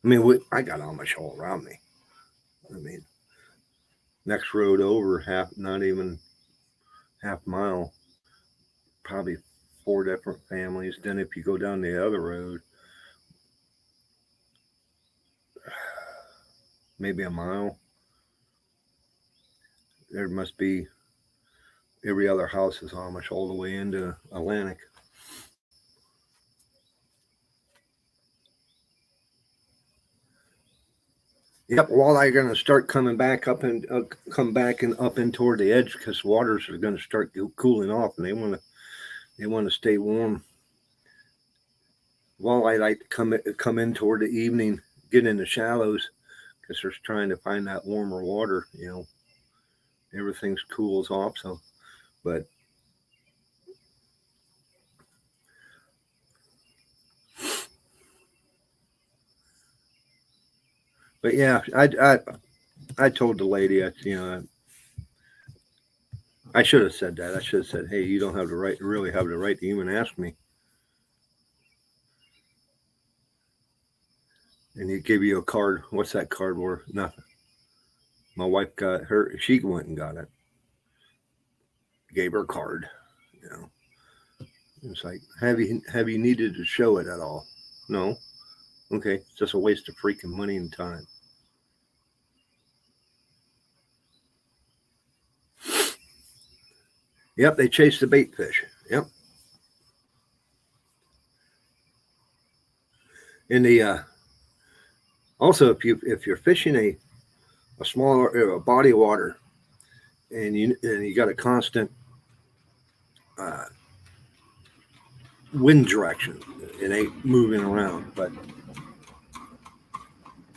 I mean, I got Amish all around me. I mean, next road over, not even half mile, probably 4 different families. Then if you go down the other road, maybe a mile, there must be every other house is Amish all the way into Atlantic. Yep, walleye are going to start coming back up and come back and up in toward the edge because waters are going to start cooling off, and they want to stay warm. Walleye like to come in toward the evening, get in the shallows because they're trying to find that warmer water. You know, everything's cools off. So, but yeah, I told the lady, I should have said that. I should have said, hey, you don't have the right, really have the right to even ask me. And he give you a card. What's that card worth? Nothing. My wife got her. She went and got it. Gave her a card. You know, it's like, have you needed to show it at all? No. Okay, it's just a waste of freaking money and time. Yep, they chase the bait fish. Yep. In the also, if you're fishing a smaller body of water, and you got a constant wind direction, it ain't moving around. But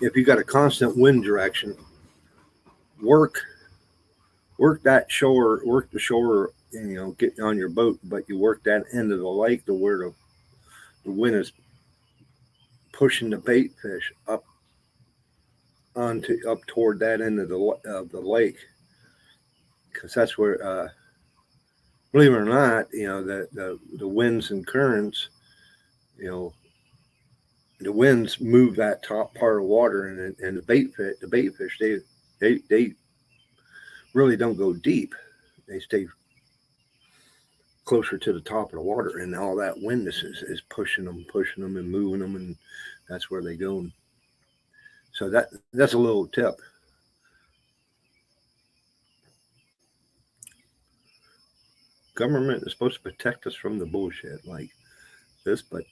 if you got a constant wind direction, work the shore, and get on your boat, but you work that end of the lake to where the wind is pushing the bait fish up toward that end of the lake, because that's where, believe it or not, the winds and currents, the winds move that top part of water, and the bait fish they really don't go deep. They stay closer to the top of the water, and all that wind is pushing them and moving them, and that's where they go. So that's a little tip. Government is supposed to protect us from the bullshit like this, but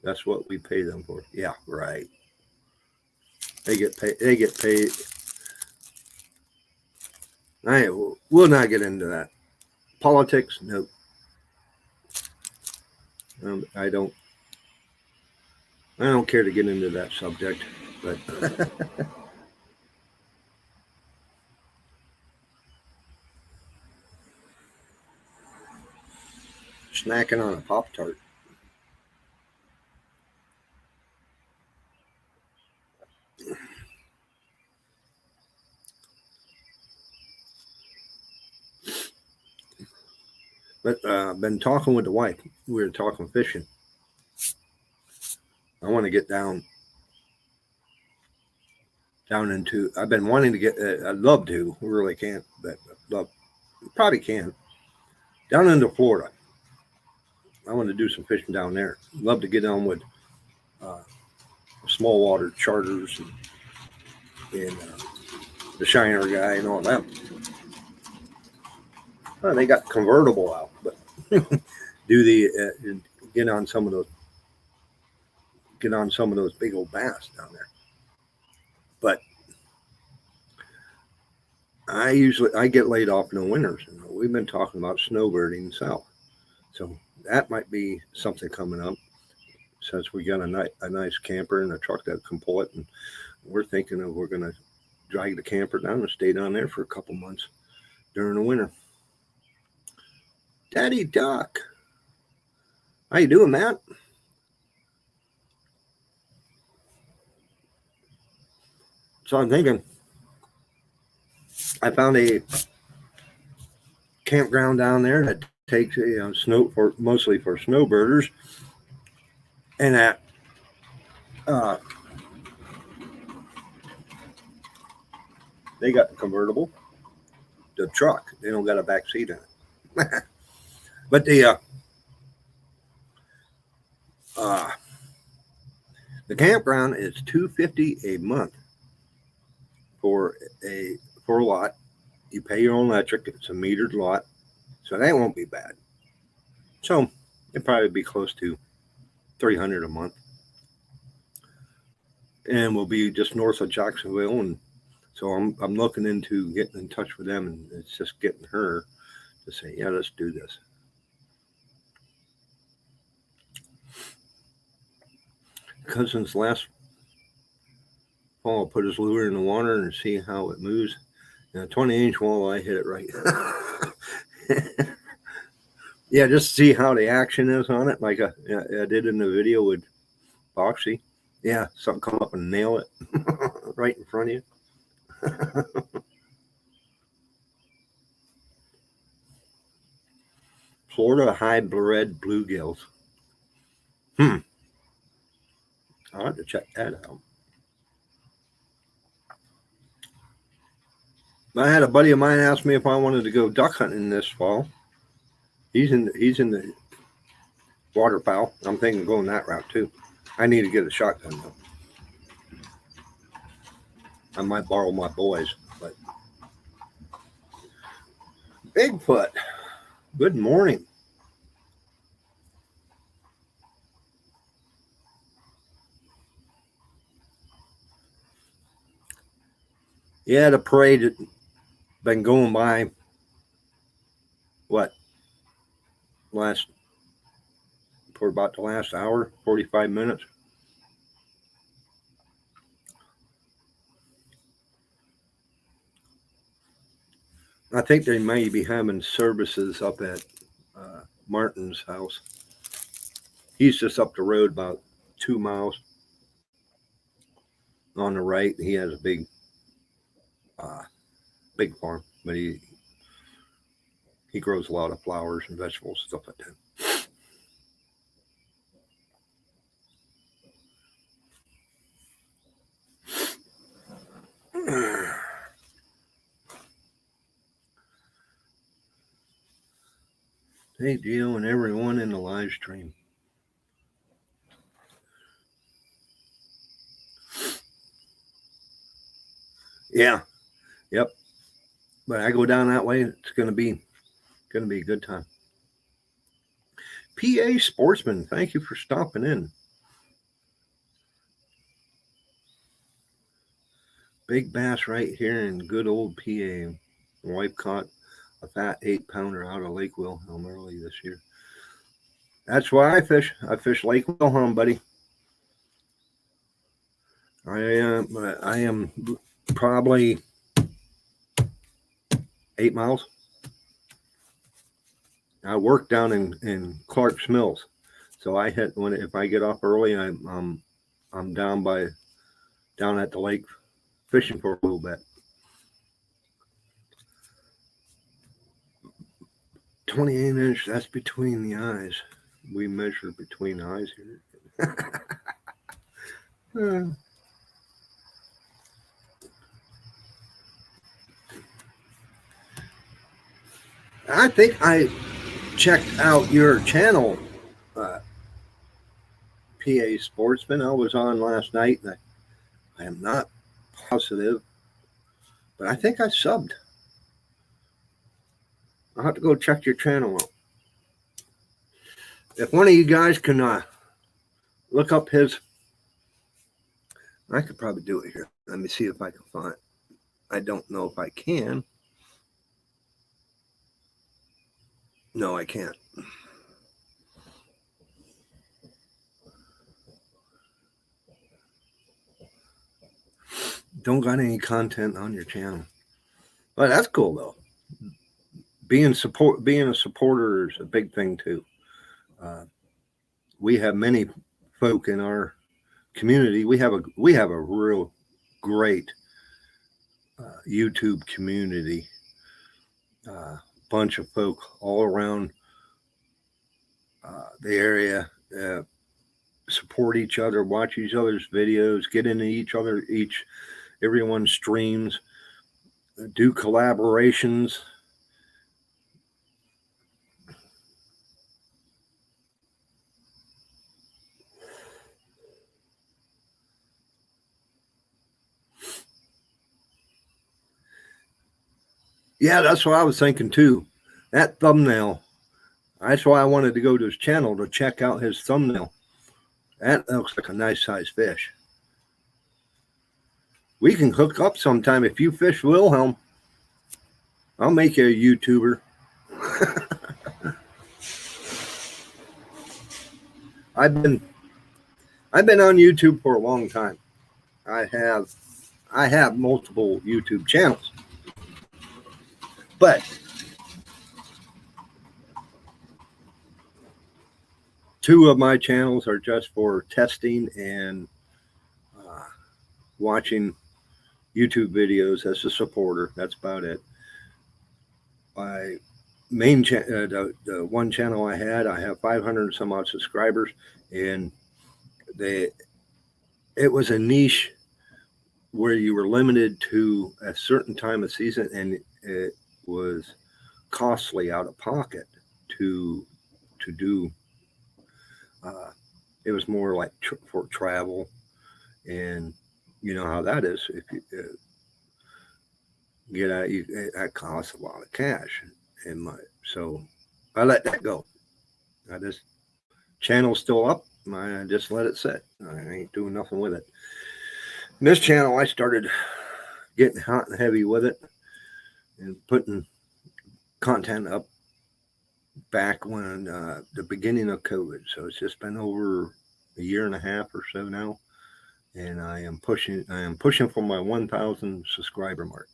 that's what we pay them for. Yeah, right. They get paid. We'll not get into that. Politics, nope. I don't care to get into that subject, but snacking on a Pop-Tart. But been talking with the wife. We were talking fishing. I want to get down into. I've been wanting to get. I'd love to. Really can't, but probably can. Down into Florida. I want to do some fishing down there. Love to get on with small water charters and the Shiner guy and all that. Well, they got the convertible out, but do the get on some of those big old bass down there. But I get laid off in the winters. We've been talking about snowbirding south, so that might be something coming up. Since we got a nice camper and a truck that can pull it, and we're thinking of we're going to drag the camper down and stay down there for a couple months during the winter. Daddy Duck, how you doing, Matt? So I'm thinking, I found a campground down there that takes mostly for snowbirders, and that they got the convertible, the truck. They don't got a back seat in it. But the campground is $250 a month for a lot. You pay your own electric. It's a metered lot, so that won't be bad. So it'd probably be close to $300 a month, and we'll be just north of Jacksonville. And so I'm looking into getting in touch with them, and it's just getting her to say, yeah, let's do this. Cousin's last fall put his lure in the water and see how it moves. And a 20-inch walleye hit it right. Yeah, just see how the action is on it, like I did in the video with Boxy. Yeah, something come up and nail it right in front of you. Florida hybrid bluegills. I'll have to check that out. I had a buddy of mine ask me if I wanted to go duck hunting this fall. He's in the waterfowl. I'm thinking of going that route too. I need to get a shotgun though. I might borrow my boys, but Bigfoot. Good morning. Yeah, the parade had been going by for about the last hour, 45 minutes. I think they may be having services up at Martin's house. He's just up the road about 2 miles on the right. He has a big farm, but he grows a lot of flowers and vegetables, stuff like that. Hey, Gio, and everyone in the live stream. Yeah, yep. But I go down that way. It's gonna be a good time. PA Sportsman, thank you for stopping in. Big bass right here in good old PA. My wife caught a fat 8-pounder out of Lake Wilhelm early this year. That's why I fish. I fish Lake Wilhelm, buddy. I am probably 8 miles. I work down in Clark's Mills, so I hit if I get off early, I'm down at the lake fishing for a little bit. 28-inch. That's between the eyes. We measure between the eyes here. I think I checked out your channel, PA Sportsman. I was on last night, and I am not positive, but I think I subbed. I'll have to go check your channel out. If one of you guys can look up his, I could probably do it here. Let me see if I can find it. I don't know if I can. No, I can't. Don't got any content on your channel. But that's cool though. Being a supporter is a big thing too. We have many folk in our community. We have a real great YouTube community. Bunch of folk all around the area. Support each other, watch each other's videos, get into everyone's streams, do collaborations. Yeah, that's what I was thinking too. That thumbnail, that's why I wanted to go to his channel to check out his thumbnail. That looks like a nice sized fish. We can hook up sometime. If you fish Wilhelm, I'll make you a YouTuber. I've been on YouTube for a long time. I have multiple YouTube channels. But two of my channels are just for testing and watching YouTube videos as a supporter. That's about it. My main the one channel I have 500 some odd subscribers, and it was a niche where you were limited to a certain time of season, and it was costly out of pocket to do. It was more like for travel, and you know how that is. If you get out, that costs a lot of cash, so I let that go. This channel's still up. I just let it sit. I ain't doing nothing with it. And this channel, I started getting hot and heavy with it and putting content up back when the beginning of COVID. So it's just been over a year and a half or so now, and I am pushing for my 1,000 subscriber mark.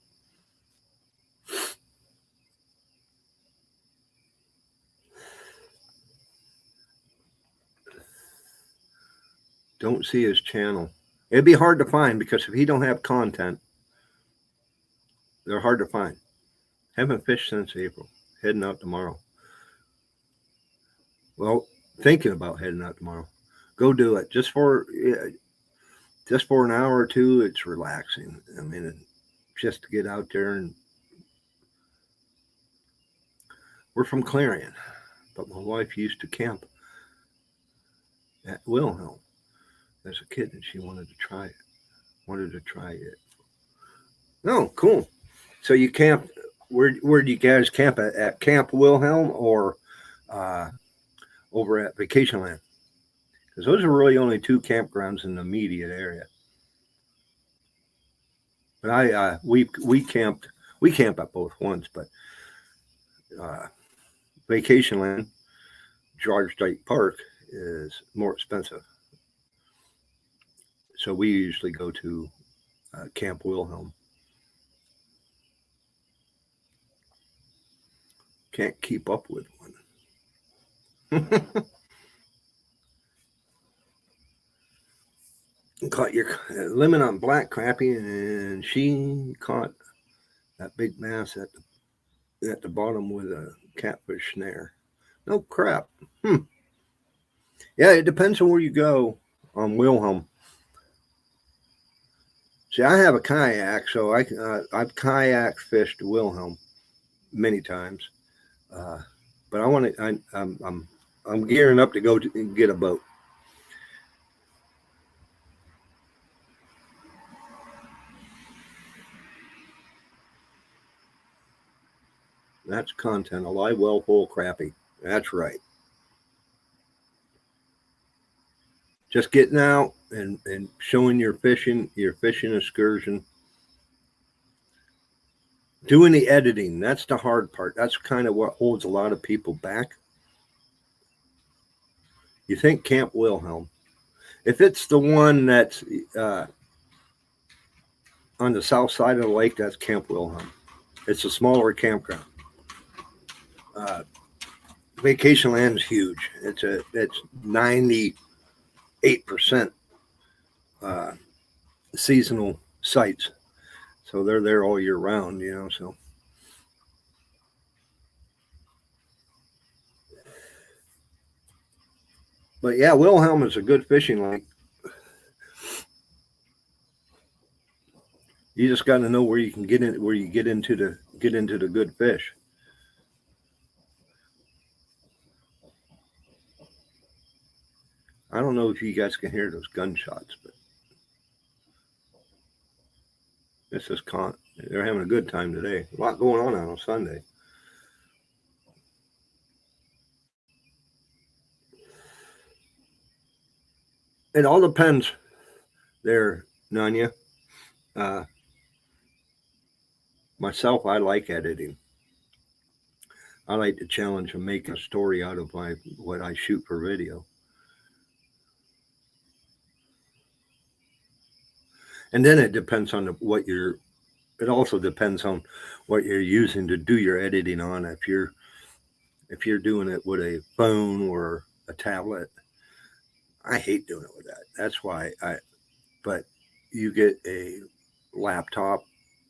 Don't see his channel. It'd be hard to find because if he don't have content, they're hard to find. Haven't fished since April. Heading out tomorrow. Well, thinking about heading out tomorrow. Go do it. Just for an hour or two. It's relaxing. I mean, just to get out there. And we're from Clarion, but my wife used to camp at Wilhelm as a kid, and she wanted to try it. Oh, cool. So you camp, where do you guys camp at Camp Wilhelm or over at Vacationland? Because those are really only two campgrounds in the immediate area. But we camp at both ones, but Vacationland, George State Park, is more expensive. So we usually go to Camp Wilhelm. Can't keep up with one. Caught your limit on black crappie, and she caught that big mass at the bottom with a catfish snare. No crap. Yeah, it depends on where you go on Wilhelm. See, I have a kayak, so I've kayak fished Wilhelm many times, but I'm gearing up to go get a boat. That's content. Alive, well, full, crappy. That's right. Just getting out and showing your fishing excursion. Doing the editing, that's the hard part. That's kind of what holds a lot of people back. You think Camp Wilhelm. If it's the one that's on the south side of the lake, that's Camp Wilhelm. It's a smaller campground. Vacation Land is huge. It's 98% seasonal sites, so they're there all year round. So. But yeah, Wilhelm is a good fishing lake. You just got to know where you can get in, where you get into the good fish. I don't know if you guys can hear those gunshots, but this is they're having a good time today. A lot going on Sunday. It all depends there, Nanya. Myself, I like editing. I like the challenge of making a story out of what I shoot for video. And then it depends on it also depends on what you're using to do your editing on. If you're doing it with a phone or a tablet, I hate doing it with that. That's why but you get a laptop,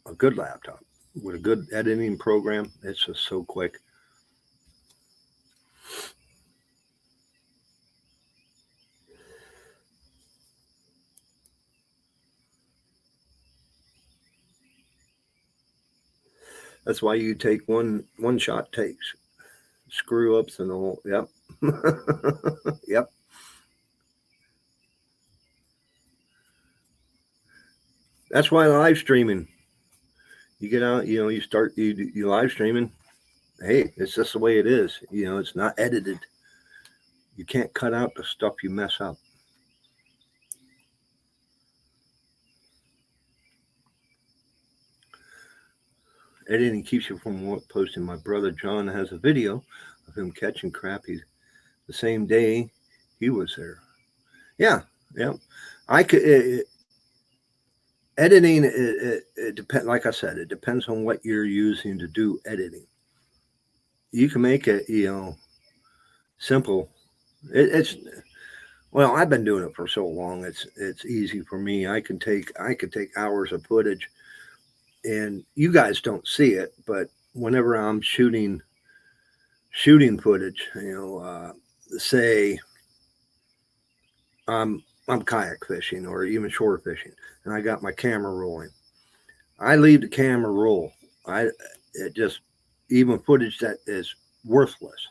a good laptop with a good editing program. It's just so quick. That's why you take one shot takes, screw ups and all. Yep. Yep. That's why live streaming. You get out, you start you live streaming. Hey, it's just the way it is. It's not edited. You can't cut out the stuff you mess up. Editing keeps you from posting. My brother John has a video of him catching crappie the same day he was there. Yeah. I could. Editing, it depends. Like I said, it depends on what you're using to do editing. You can make it, simple. It's well, I've been doing it for so long. It's easy for me. I could take hours of footage, and you guys don't see it, but whenever I'm shooting footage, say I'm kayak fishing or even shore fishing, and I got my camera rolling. I leave the camera roll. It just, even footage that is worthless.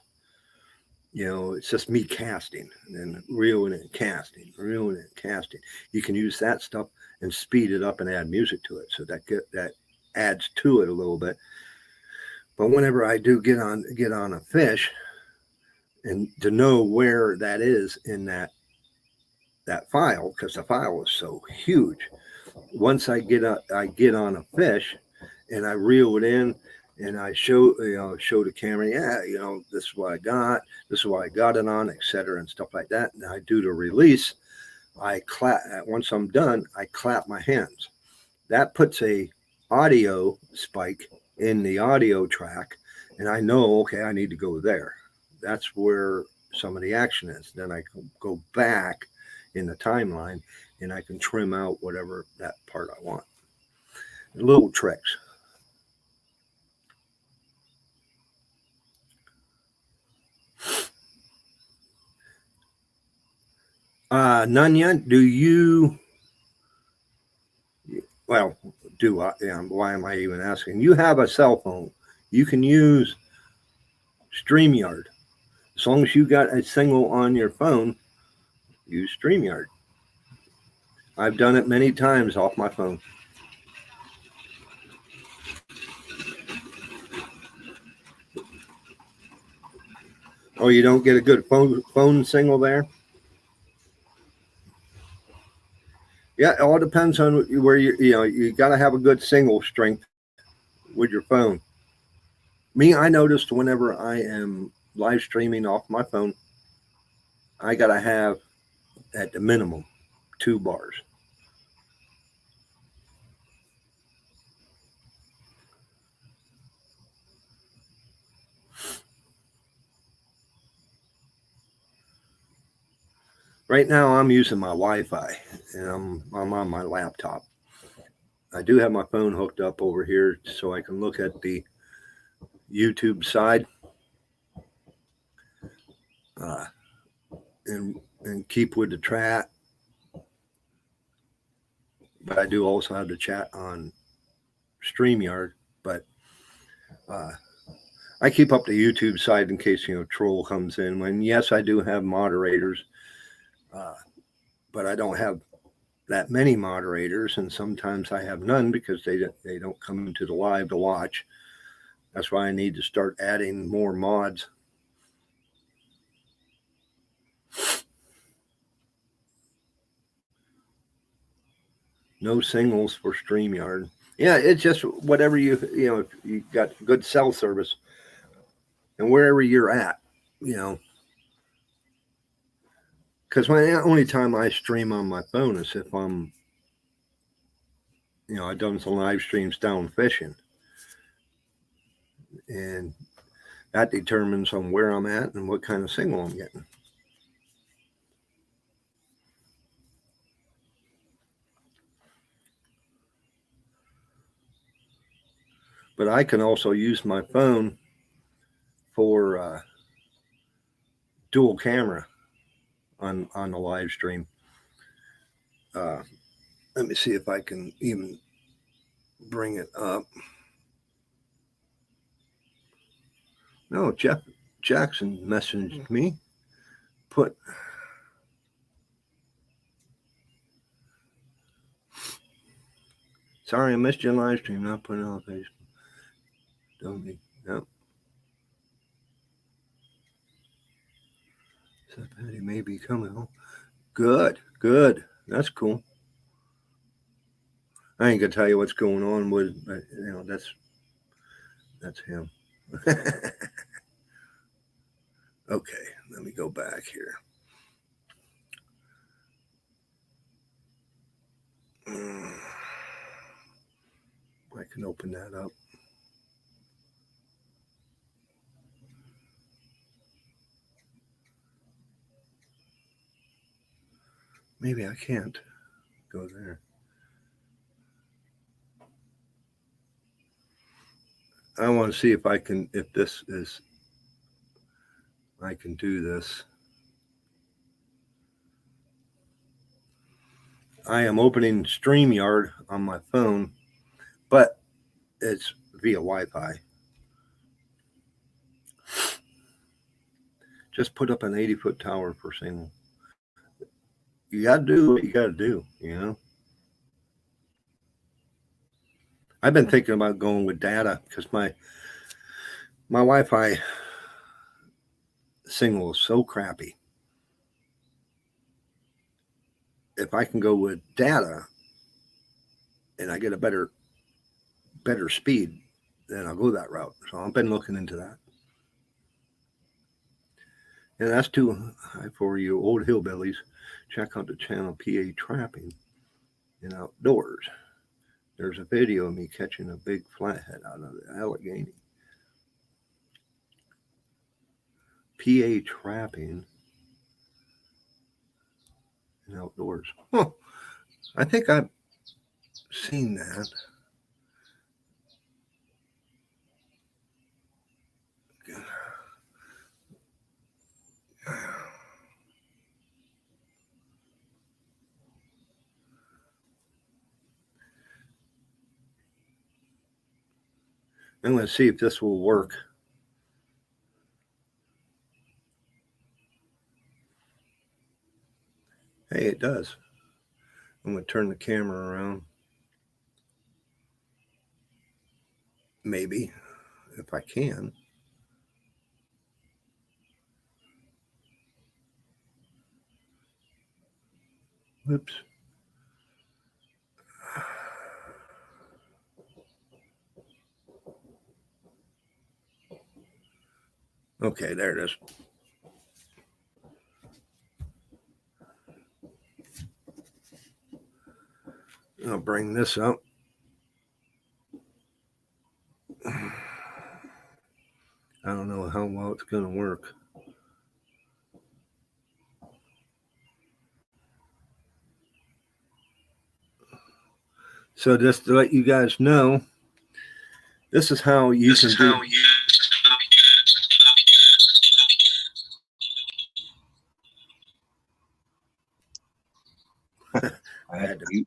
It's just me casting and reeling and casting, reeling and casting. You can use that stuff and speed it up and add music to it, so that adds to it a little bit. But whenever I do get on a fish, and to know where that is in that file, because the file is so huge. Once I get on a fish and I reel it in and I show the camera, this is what I got, this is what I got it on, etc. and stuff like that. And I do the release. I clap. Once I'm done, I clap my hands. That puts a audio spike in the audio track, and I know, okay, I need to go there. That's where some of the action is. Then I can go back in the timeline and I can trim out whatever that part I want. Little tricks. None yet. Do you? Well, do I? Why am I even asking? You have a cell phone. You can use StreamYard. As long as you got a signal on your phone, use StreamYard. I've done it many times off my phone. Oh, you don't get a good phone signal there? Yeah, it all depends on where you got to have a good signal strength with your phone. Me, I noticed whenever I am live streaming off my phone, I got to have at the minimum 2 bars. Right now, I'm using my Wi-Fi, and I'm on my laptop. I do have my phone hooked up over here so I can look at the YouTube side uh, and keep with the chat. But I do also have the chat on StreamYard. But uh, I keep up the YouTube side in case troll comes in. When yes, I do have moderators, uh, but I don't have that many moderators, and sometimes I have none because they don't come into the live to watch. That's why I need to start adding more mods. No singles for StreamYard. Yeah, it's just whatever if you got good cell service and wherever you're at, you know. Because the only time I stream on my phone is if I've done some live streams down fishing, and that determines on where I'm at and what kind of signal I'm getting. But I can also use my phone for dual camera on the live stream. Let me see if I can even bring it up. No, Jeff Jackson messaged me. Sorry, I missed your live stream. Not putting it on Facebook. Don't be. Nope. So Patty may be coming home. Good. That's cool. I ain't gonna tell you what's going on with, that's him. Okay, let me go back here. I can open that up. Maybe I can't go there. I want to see if I can do this. I am opening StreamYard on my phone, but it's via Wi-Fi. Just put up an 80-foot tower for signal. You got to do what you got to do, I've been thinking about going with data because my Wi-Fi signal is so crappy. If I can go with data and I get a better speed, then I'll go that route. So I've been looking into that. And that's too high for you old hillbillies. Check out the channel PA Trapping and Outdoors. There's a video of me catching a big flathead out of the Allegheny. PA Trapping and Outdoors. Huh. I think I've seen that. I'm going to see if this will work. Hey, it does. I'm going to turn the camera around. Maybe, if I can. Oops. Okay, there it is. I'll bring this up. I don't know how well it's going to work. So just to let you guys know, this is how you can do. I had to mute.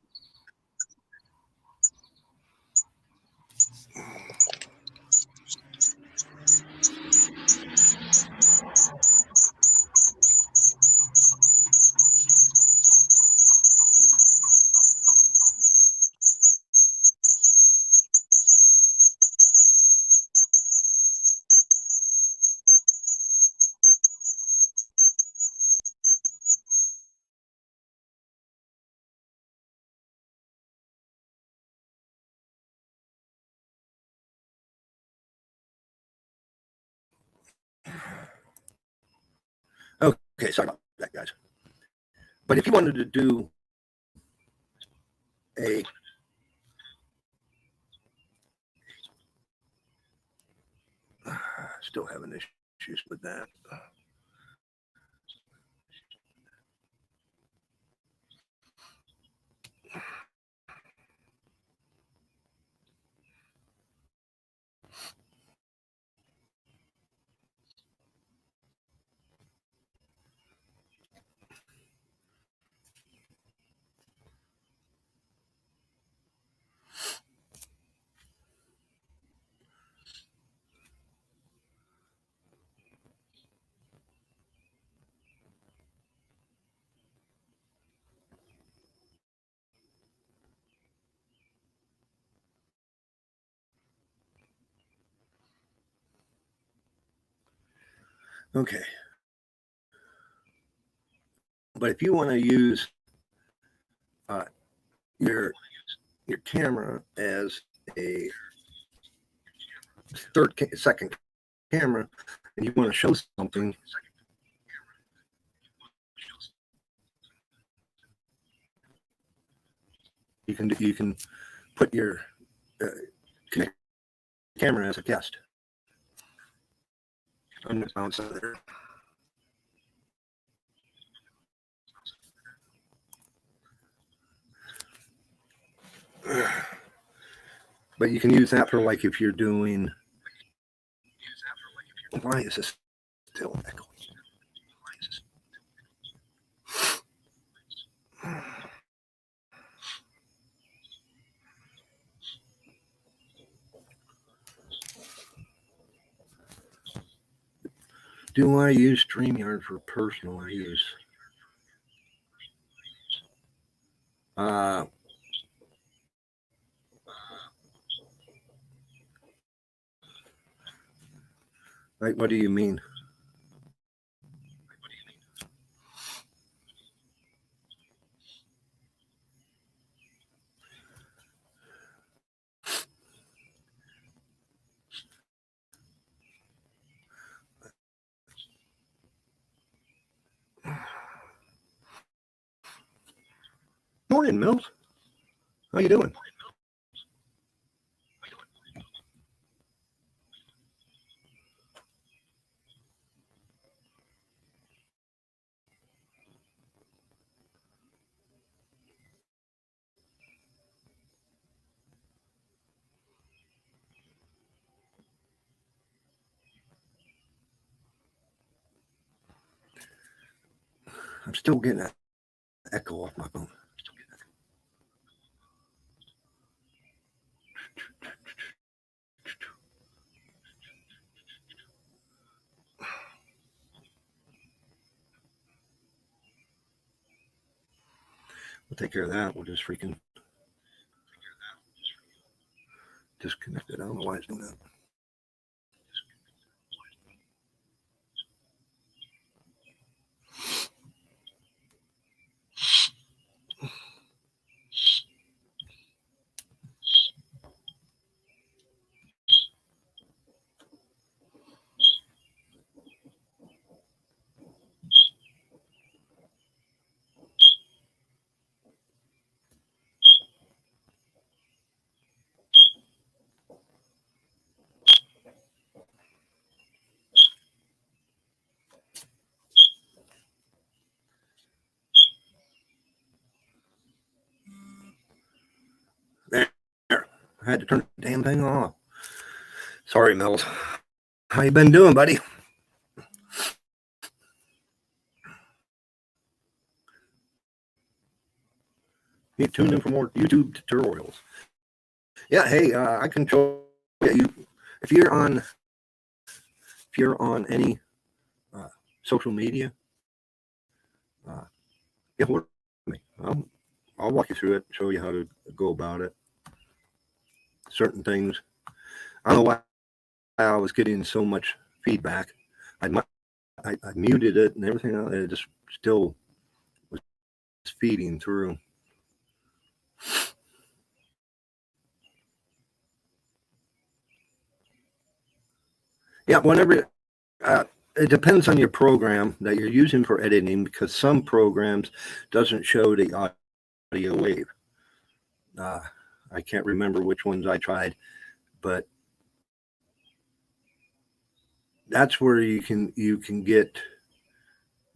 Okay, sorry about that, guys. But if you wanted to do a still having issues with that. Okay. But if you want to use your camera as a second camera, and you want to show something, you can put your camera as a guest. I'm going to bounce out of there. But you can use that for like if you're doing. Why is this still echoing? Do I use StreamYard for personal use? Like, what do you mean? Morning, Mills. How you doing? I'm still getting an echo off my phone. We'll take care of that. We'll just freaking disconnect it. I don't know why it's doing that. I had to turn the damn thing off. Sorry, Mills. How you been doing, buddy? You tuned in for more YouTube tutorials. Yeah, hey, I can show you if you're on any social media. Get hold of me. I'll walk you through it, show you how to go about it. Certain things. I don't know why I was getting so much feedback. I muted it and everything else, and it just still was feeding through. Yeah, whenever it depends on your program that you're using for editing, because some programs doesn't show the audio wave. I can't remember which ones I tried, but that's where you can get,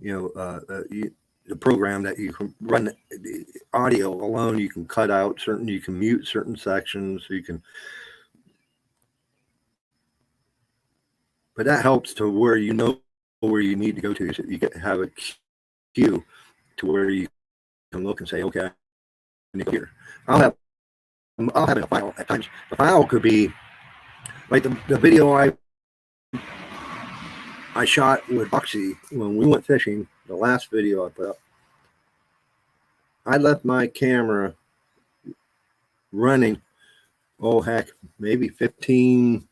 the program that you can run the audio alone. You can cut out you can mute certain sections. You can, but that helps to where you know where you need to go to. So you have a cue to where you can look and say, okay, I need to go here. I'll have it in a file at times. The file could be like the video I shot with Buxy when we went fishing. The last video I put up, I left my camera running, oh heck, maybe 15,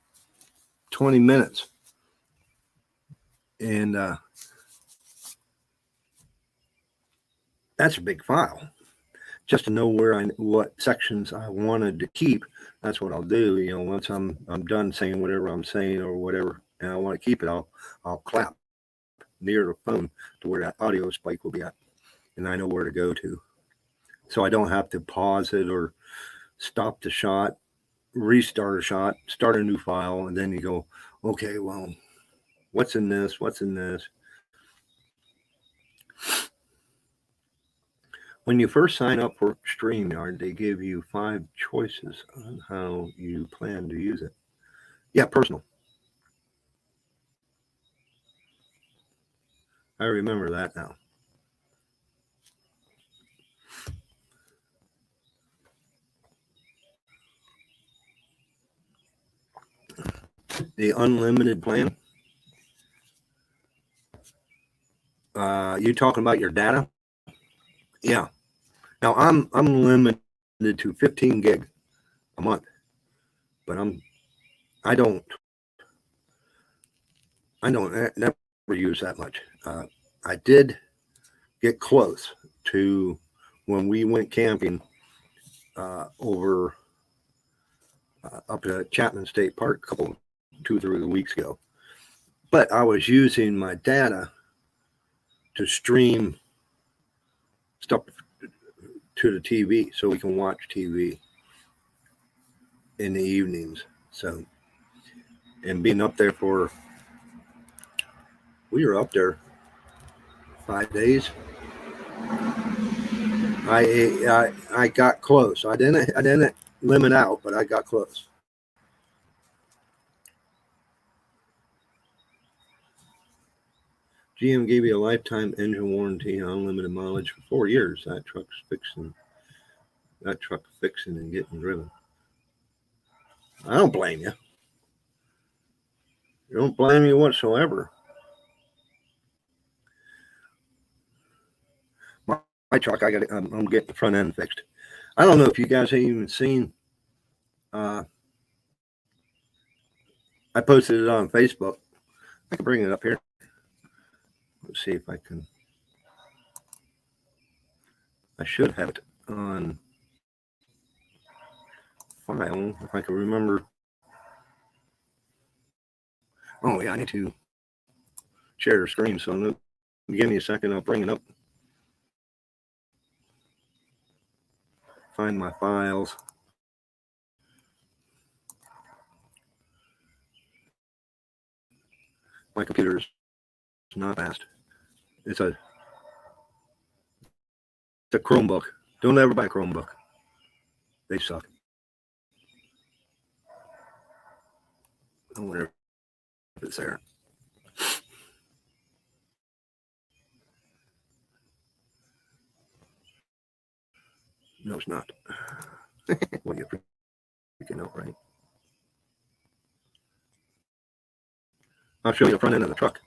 20 minutes. And that's a big file. Just to know what sections I wanted to keep, that's what I'll do. Once I'm done saying whatever I'm saying or whatever, and I want to keep it, I'll clap near the phone to where that audio spike will be at, and I know where to go to. So I don't have to pause it or stop the shot, restart a shot, start a new file, and then you go, okay, well, what's in this? What's in this? When you first sign up for StreamYard, they give you 5 choices on how you plan to use it. Yeah, personal. I remember that now. The unlimited plan. You talking about your data? Yeah. Now I'm limited to 15 gig a month, but I don't never use that much. I did get close to when we went camping over up to Chapman State Park a couple 2-3 weeks ago, but I was using my data to stream stuff to the TV so we can watch TV in the evenings. So, and being up there we were up there 5 days. I got close. I didn't limit out, but I got close. GM gave you a lifetime engine warranty, unlimited mileage for 4 years. That truck fixing and getting driven. I don't blame you. I don't blame you whatsoever. My truck, I'm getting the front end fixed. I don't know if you guys have even seen. I posted it on Facebook. I can bring it up here. Let's see if I can. I should have it on file if I can remember. Oh yeah, I need to share the screen. So give me a second. I'll bring it up. Find my files. My computer is not fast. It's a Chromebook. Don't ever buy a Chromebook. They suck. I wonder if it's there. No, it's not. Well, you're freaking out, right? I'll show you the front end of the truck.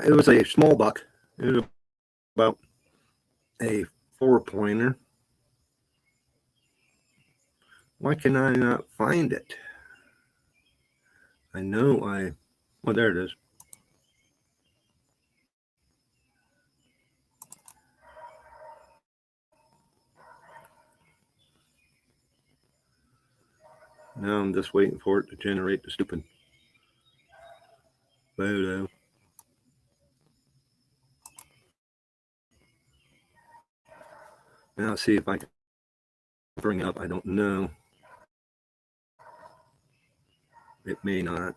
It was a small buck. It was about a 4-pointer. Why can I not find it? I know well, there it is. Now I'm just waiting for it to generate the stupid photo. Now I'll see if I can bring it up. I don't know. It may not.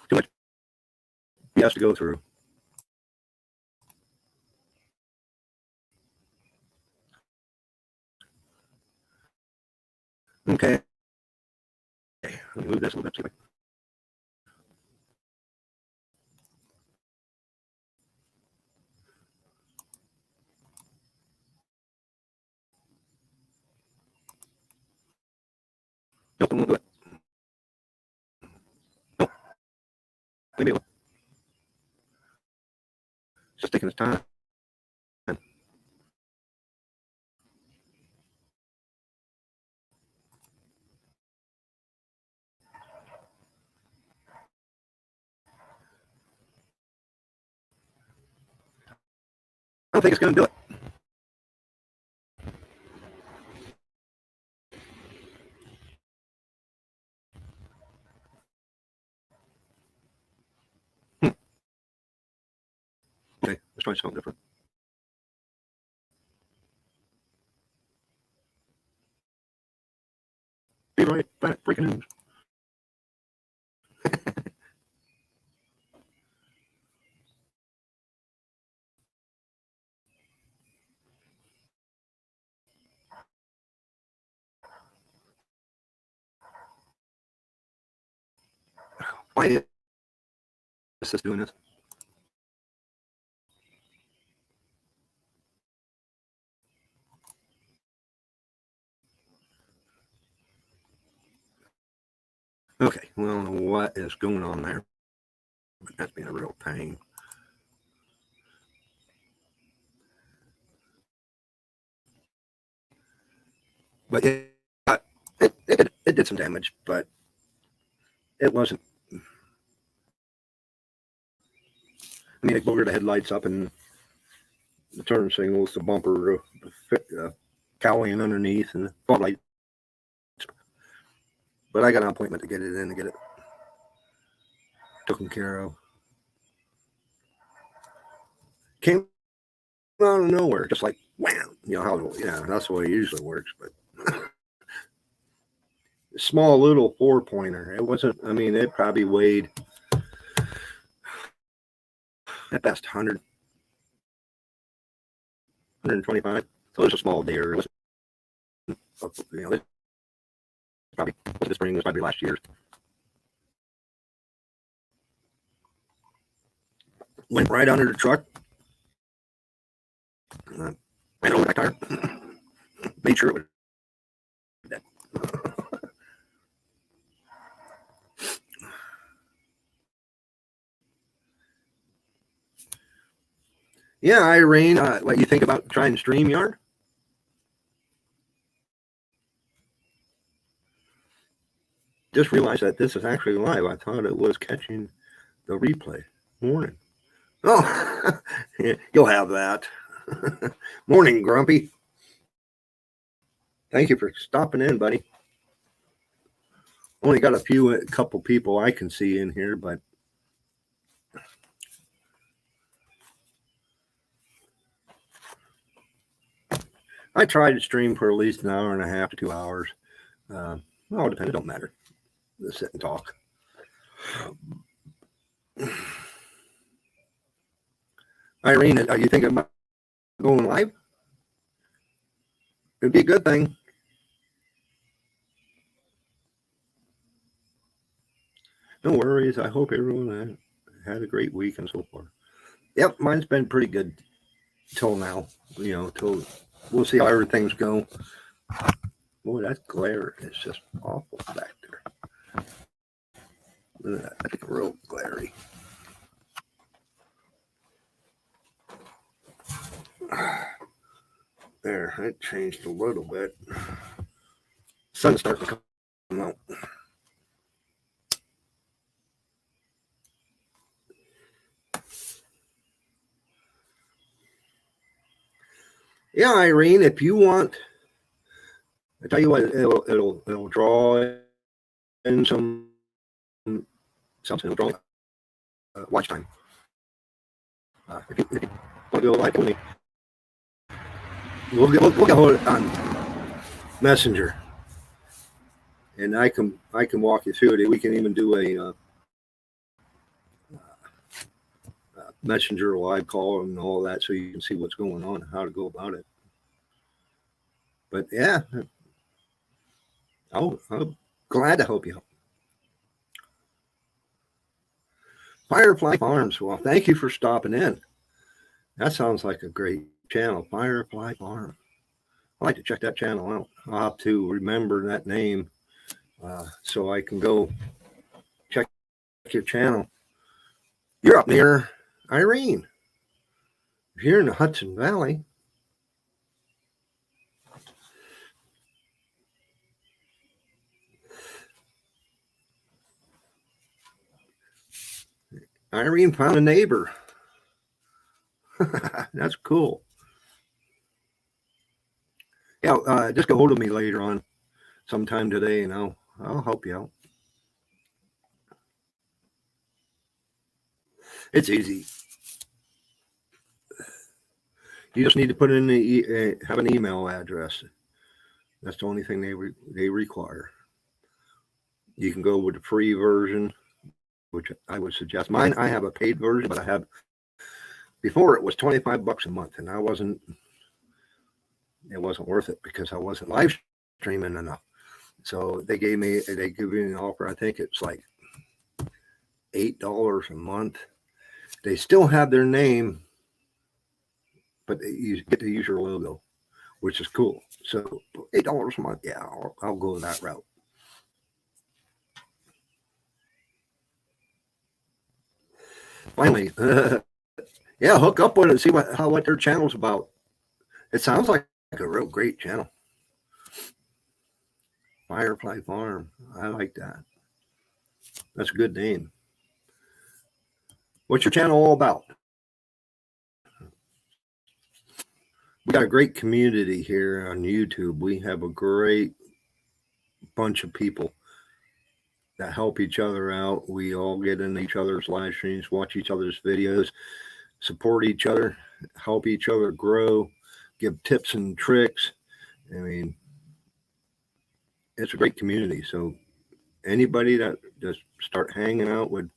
Too much he has to go through. Okay. Let me move this a little bit. Nope, I won't do it. Nope. Maybe it's just taking its time. I don't think it's going to do it. Okay, let's try something different. Be right back. Breaking news. Why is this doing this? Okay, well, I don't know what is going on there, but that's been a real pain. But it did some damage, but it wasn't. I mean, it boogered the headlights up and the turn signals, the bumper, the cowling underneath, and the fog lights. But I got an appointment to get it in to get it taken care of. Came out of nowhere, just like wham. You know how? Yeah, that's the way it usually works. But small little 4-pointer. It wasn't. I mean, it probably weighed at best 100, 125. So it was a small deer. It was, you know, probably the spring was probably last year's. Went right under the truck. Ran over that tire. Made sure it was dead. Yeah, Irene, what you think about trying StreamYard? Just realized that this is actually live. I thought it was catching the replay. Morning. Oh, you'll have that. Morning, Grumpy. Thank you for stopping in, buddy. Only got a couple people I can see in here, but I try to stream for at least an hour and a half to 2 hours. Well, it depends. It don't matter. Just sit and talk. Irene, are you thinking about going live? It'd be a good thing. No worries. I hope everyone had a great week and so forth. Yep, mine's been pretty good till now. Till we'll see how everything's go. Boy, that glare is just awful back there. Look at that. That's real glary. There, it changed a little bit. Sun's starting to come out. Yeah, Irene, if you want, I tell you what, it'll draw in something. It'll draw watch time. If you want to go live with me, we'll get hold of it on Messenger, and I can walk you through it. We can even do a Messenger live call and all that, so you can see what's going on and how to go about it. But yeah, I'm glad to help you out. Firefly Farms. Well, thank you for stopping in. That sounds like a great channel, Firefly Farm. I'd like to check that channel out. I'll have to remember that name so I can go check your channel. You're up near Irene. If you're in the Hudson Valley, Irene found a neighbor. That's cool. Yeah, just get hold of me later on sometime today and I'll help you out. It's easy. You just need to put in have an email address. That's the only thing they require. You can go with the free version, which I would suggest. Mine, I have a paid version, but I have before it was $25 a month, and it wasn't worth it because I wasn't live streaming enough. So they give me an offer. I think it's like $8 a month. They still have their name, but you get to use your logo, which is cool. So $8 a month, yeah, I'll go that route. Finally, yeah, hook up with it and see what their channel's about. It sounds like a real great channel. Firefly Farm. I like that. That's a good name. What's your channel all about? We got a great community here on YouTube. We have a great bunch of people that help each other out. We all get in each other's live streams, watch each other's videos, support each other, help each other grow, give tips and tricks. I mean, it's a great community. So anybody that just start hanging out with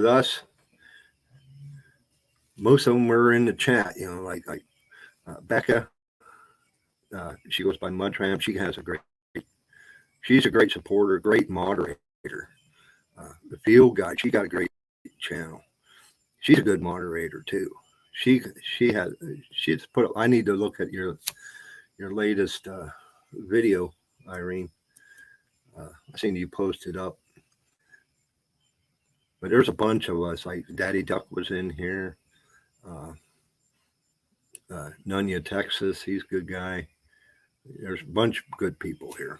us, most of them are in the chat, like Becca. She goes by Mudtramp. She's a great supporter, great moderator. The Field Guide, she got a great channel. She's a good moderator too. She's put up. I need to look at your latest video, Irene. I seen you posted up. But there's a bunch of us, like Daddy Duck was in here. Nunya, Texas, he's a good guy. There's a bunch of good people here.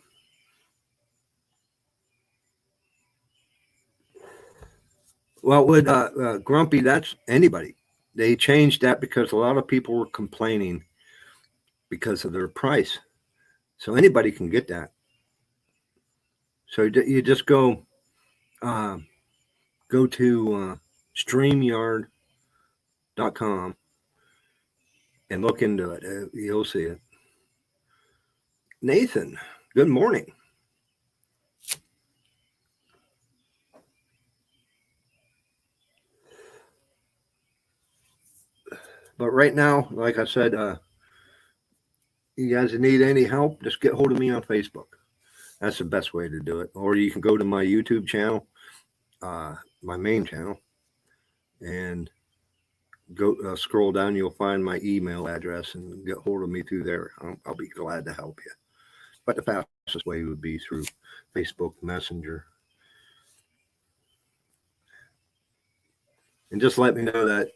Well, with Grumpy, that's anybody. They changed that because a lot of people were complaining because of their price. So anybody can get that. So you just go to StreamYard.com and look into it. You'll see it. Nathan, good morning. But right now, like I said, you guys need any help, just get hold of me on Facebook. That's the best way to do it. Or you can go to my YouTube channel, my main channel, and go scroll down. You'll find my email address and get hold of me through there. I'll be glad to help you. But the fastest way would be through Facebook Messenger. And just let me know that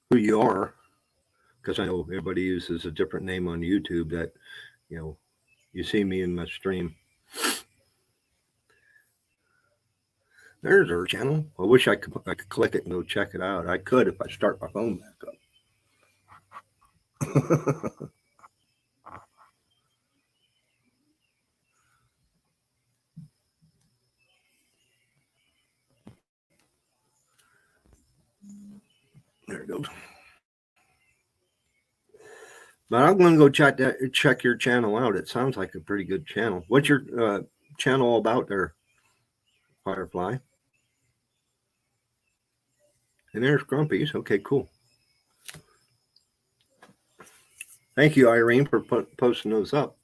who you are, because I know everybody uses a different name on YouTube. That you see me in my stream. There's our channel. I wish I could click it and go check it out. I could if I start my phone back up. There it goes. But I'm going to go check your channel out. It sounds like a pretty good channel. What's your channel all about there, Firefly? And there's Grumpy's. Okay, cool. Thank you, Irene, for posting those up.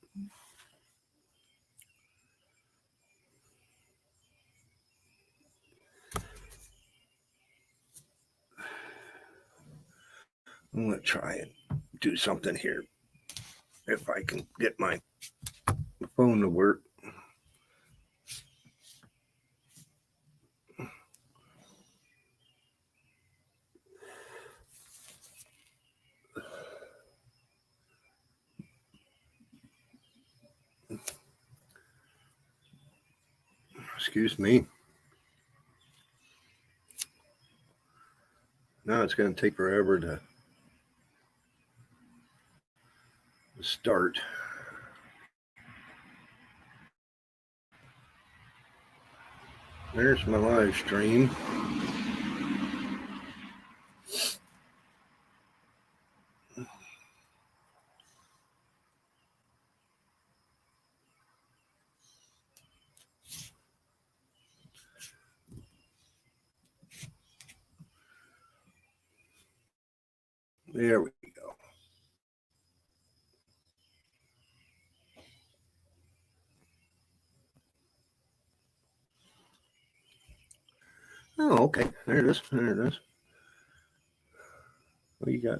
I'm going to try and do something here. If I can get my phone to work. Excuse me. Now it's going to take forever to start. There's my live stream. There we go. Oh, okay. There it is. There it is. What you got?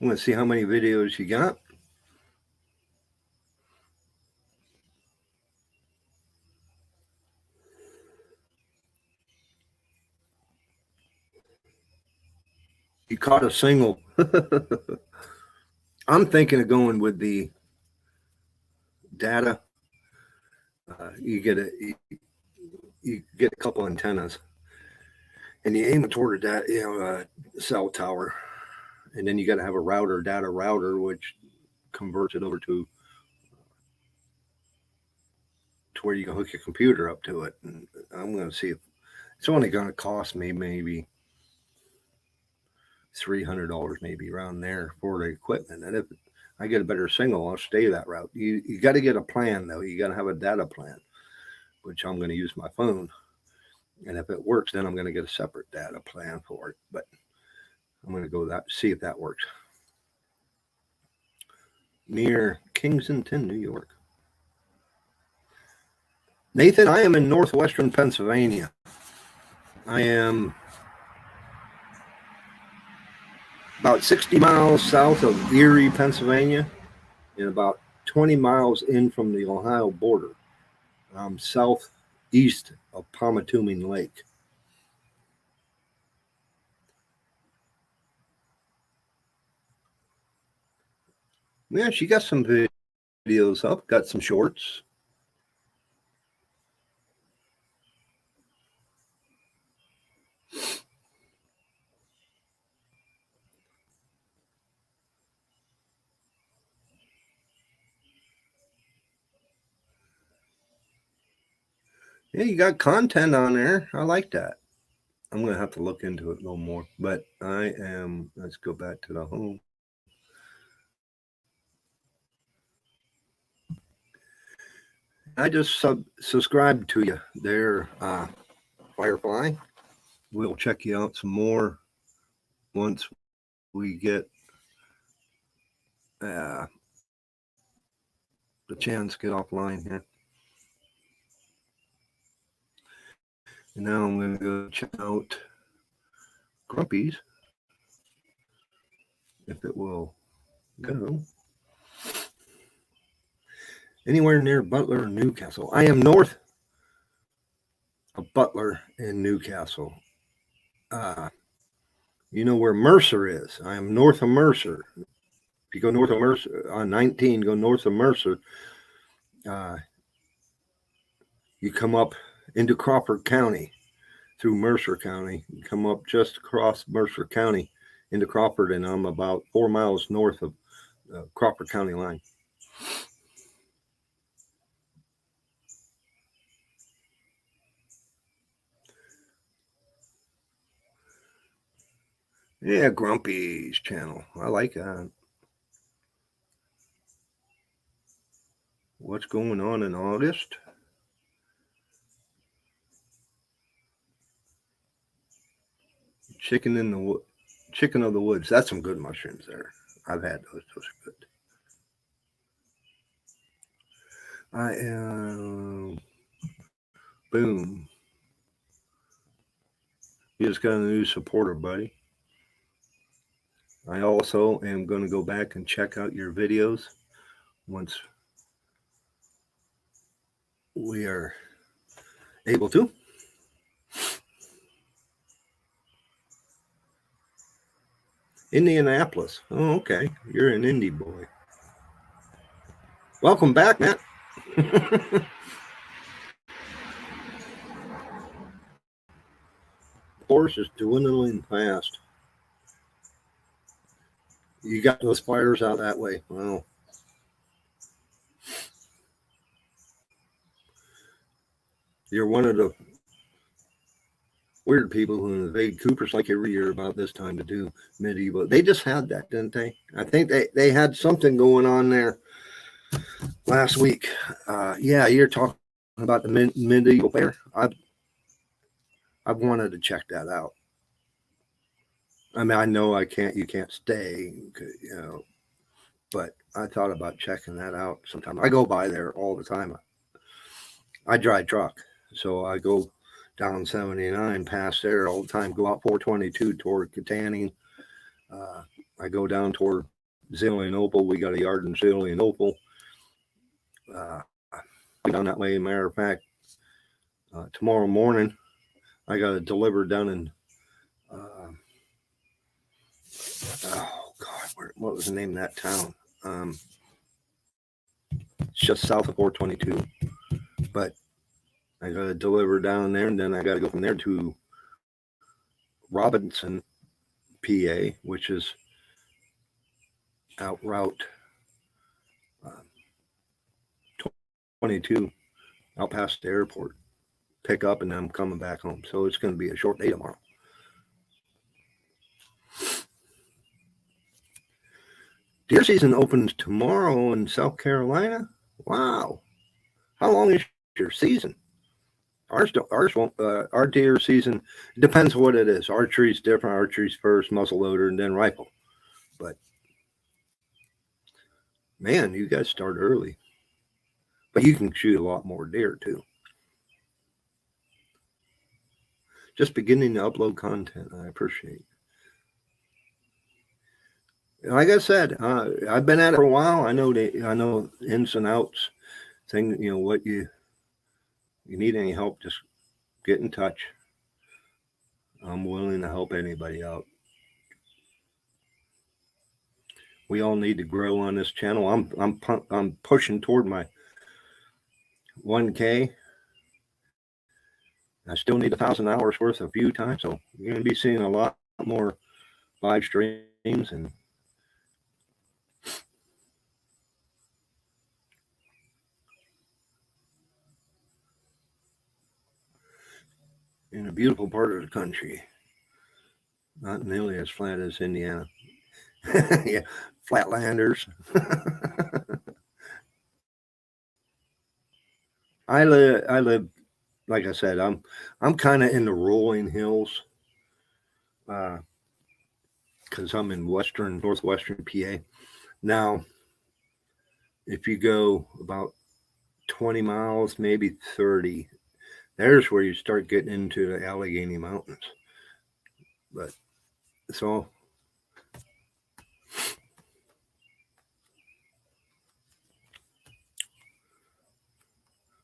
I'm going to see how many videos you got. You caught a single. I'm thinking of going with the data. You get a couple antennas, and you aim it toward that cell tower, and then you got to have a data router, which converts it over to where you can hook your computer up to it. And I'm going to see if it's only going to cost me maybe $300, maybe around there for the equipment. And if I get a better signal, I'll stay that route. You got to get a plan though. You got to have a data plan, which I'm going to use my phone. And if it works, then I'm going to get a separate data plan for it. But I'm going to go see if that works. Near Kensington, New York. Nathan, I am in northwestern Pennsylvania. I am about 60 miles south of Erie, Pennsylvania, and about 20 miles in from the Ohio border. I'm southeast of Pomatuming Lake. Yeah, she got some videos up, got some shorts. Yeah, you got content on there. I like that. I'm going to have to look into it a little more. But let's go back to the home. I just subscribed to you there, Firefly. We'll check you out some more once we get the chance to get offline here. And now I'm going to go check out Grumpy's, if it will go. Anywhere near Butler or Newcastle. I am north of Butler and Newcastle. You know where Mercer is. I am north of Mercer. If you go north of Mercer on 19, go north of Mercer. You come up into Crawford County through Mercer County. You come up just across Mercer County into Crawford, and I'm about 4 miles north of the Crawford County line. Yeah, Grumpy's channel. I like that. What's going on in August? Chicken of the woods. That's some good mushrooms there. I've had those. Those are good. I am. Boom. You just got a new supporter, buddy. I also am going to go back and check out your videos once we are able to. Indianapolis. Oh, okay. You're an Indy boy. Welcome back, Matt. Horse is dwindling fast. You got those fires out that way. Wow. You're one of the weird people who invade Cooper's like every year about this time to do medieval. They just had that, didn't they? I think they had something going on there last week. Yeah, you're talking about the medieval fair. I've wanted to check that out. I mean, I know you can't stay, but I thought about checking that out sometime. I go by there all the time. I drive truck, so I go down 79 past there all the time. Go out 422 toward Katanning. I go down toward Zillionople. We got a yard in Zillionople. Down that way. Matter of fact, tomorrow morning I got it delivered down in. Oh God, what was the name of that town? It's just south of 422. But I got to deliver down there, and then I got to go from there to Robinson, PA, which is out route 22, out past the airport. Pick up, and then I'm coming back home. So it's going to be a short day tomorrow. Deer season opens tomorrow in South Carolina. Wow. How long is your season? Ours won't. Our deer season depends what it is. Archery's different. Archery's first, muzzleloader, and then rifle. But man, you guys start early. But you can shoot a lot more deer too. Just beginning to upload content. I appreciate. Like I said, I've been at it for a while. I know ins and outs. Thing, what you need any help, just get in touch. I'm willing to help anybody out. We all need to grow on this channel. I'm pushing toward my 1K. I still need 1,000 hours worth of view time, so you're going to be seeing a lot more live streams and in a beautiful part of the country. Not nearly as flat as Indiana. Yeah, flatlanders. I live, like I said, I'm kind of in the rolling hills, because I'm in northwestern PA. Now, if you go about 20 miles, maybe 30, there's where you start getting into the Allegheny Mountains. But so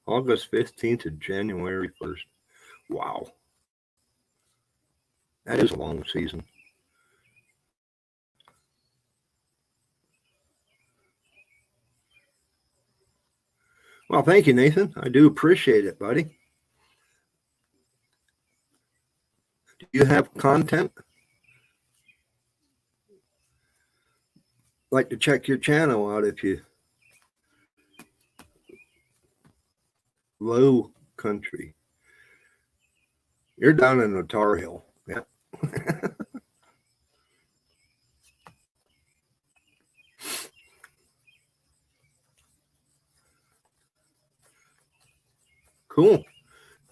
August 15th to January 1st. Wow. That is a long season. Well, thank you, Nathan. I do appreciate it, buddy. Do you have content? Like to check your channel out if you low country. You're down in the Tar Heel. Yeah. Cool.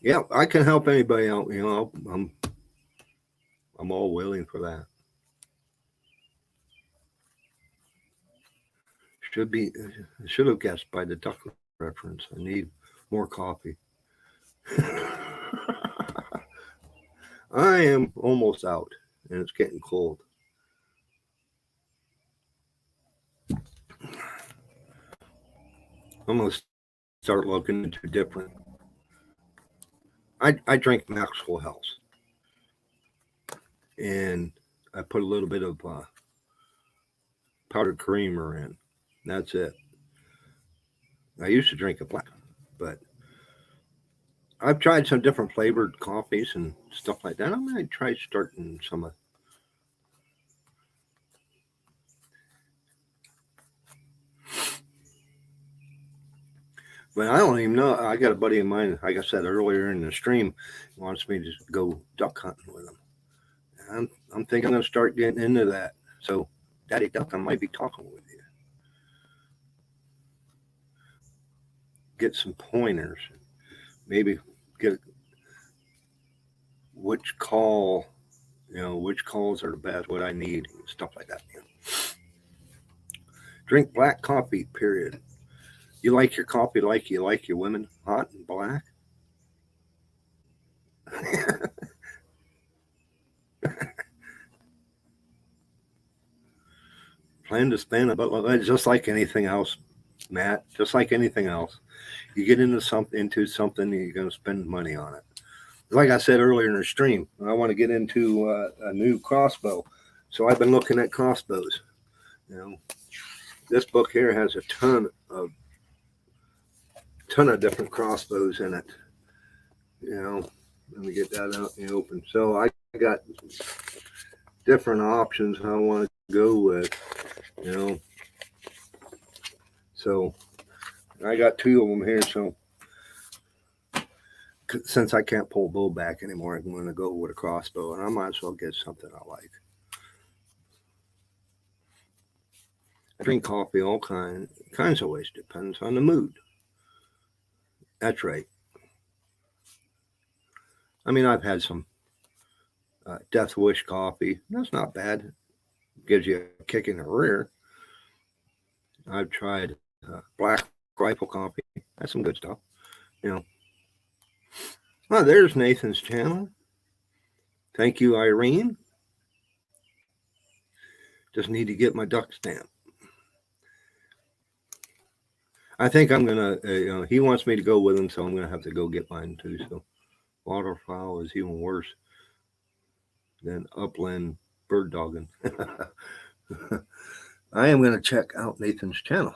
Yeah, I can help anybody out. I'm all willing for that. Should have guessed by the duck reference. I need more coffee. I am almost out, and it's getting cold. I'm gonna start looking into different. I drink Maxwell Health, and I put a little bit of powdered creamer in. That's it. I used to drink a black, but I've tried some different flavored coffees and stuff like that. I'm gonna try starting some of. But I don't even know. I got a buddy of mine, like I said earlier in the stream, wants me to go duck hunting with him. I'm thinking I'm gonna start getting into that. So, Daddy Duck, I might be talking with you. Get some pointers. Maybe get which calls are the best, what I need, stuff like that. Drink black coffee, period. You like your coffee like you like your women, hot and black? Plan to spend about just like anything else, Matt. Just like anything else, you get into something, you're going to spend money on it. Like I said earlier in the stream, I want to get into a new crossbow, so I've been looking at crossbows. This book here has a ton of different crossbows in it. Let me get that out in the open. So I got different options I want to go with. So I got two of them here. So since I can't pull bow back anymore, I'm going to go with a crossbow, and I might as well get something I like. I drink coffee all kinds of ways. Depends on the mood. That's right. I mean, I've had some Death Wish coffee. That's not bad. Gives you a kick in the rear. I've tried Black Rifle coffee. That's some good stuff. Oh, there's Nathan's channel. Thank you, Irene. Just need to get my duck stamp. I think I'm gonna. He wants me to go with him, so I'm gonna have to go get mine too. So, waterfowl is even worse than upland bird dogging. I am gonna check out Nathan's channel.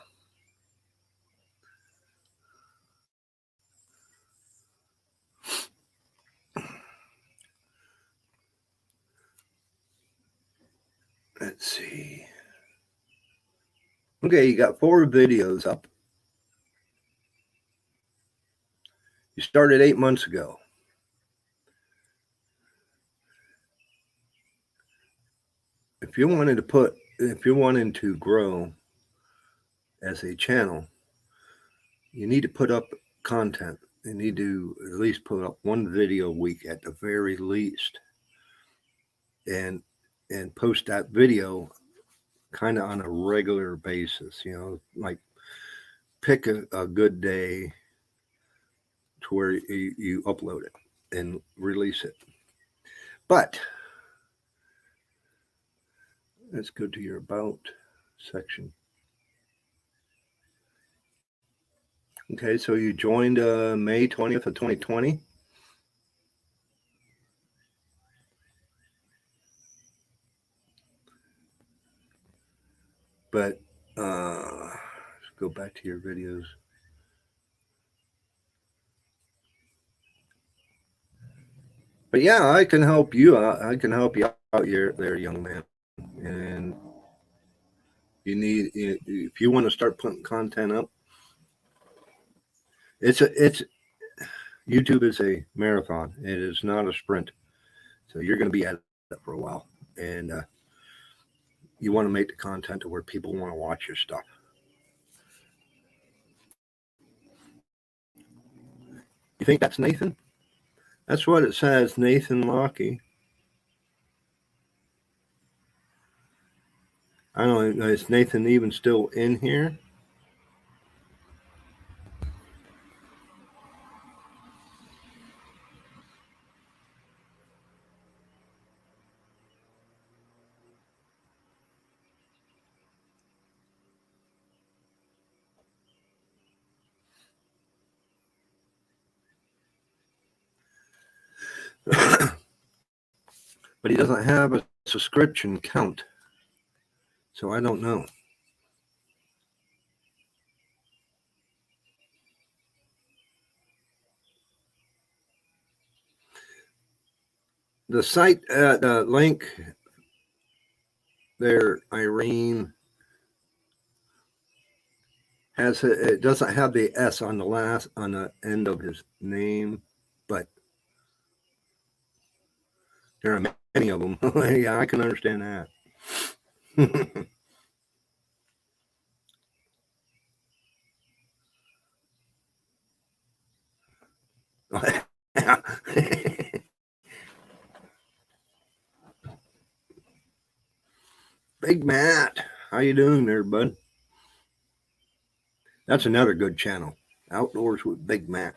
Let's see. Okay, you got 4 videos up. You started 8 months ago. if you're wanting to grow as a channel, you need to put up content. You need to at least put up one video a week at the very least, and post that video kind of on a regular basis. Like pick a good day to where you upload it and release it. But let's go to your about section. Okay, so you joined May 20th of 2020. But let's go back to your videos. But yeah, I can help you out. I can help you out there, young man. And if you want to start putting content up, it's YouTube is a marathon. It is not a sprint. So you're going to be at it for a while, and you want to make the content to where people want to watch your stuff. You think that's Nathan? That's what it says, Nathan Lockie. I don't know. Is Nathan even still in here? But he doesn't have a subscription count, so I don't know. The site, the link there, Irene, it doesn't have the S on the end of his name, but there are many of them. Yeah, I can understand that. Big Matt, how you doing there, bud? That's another good channel, Outdoors with Big Matt.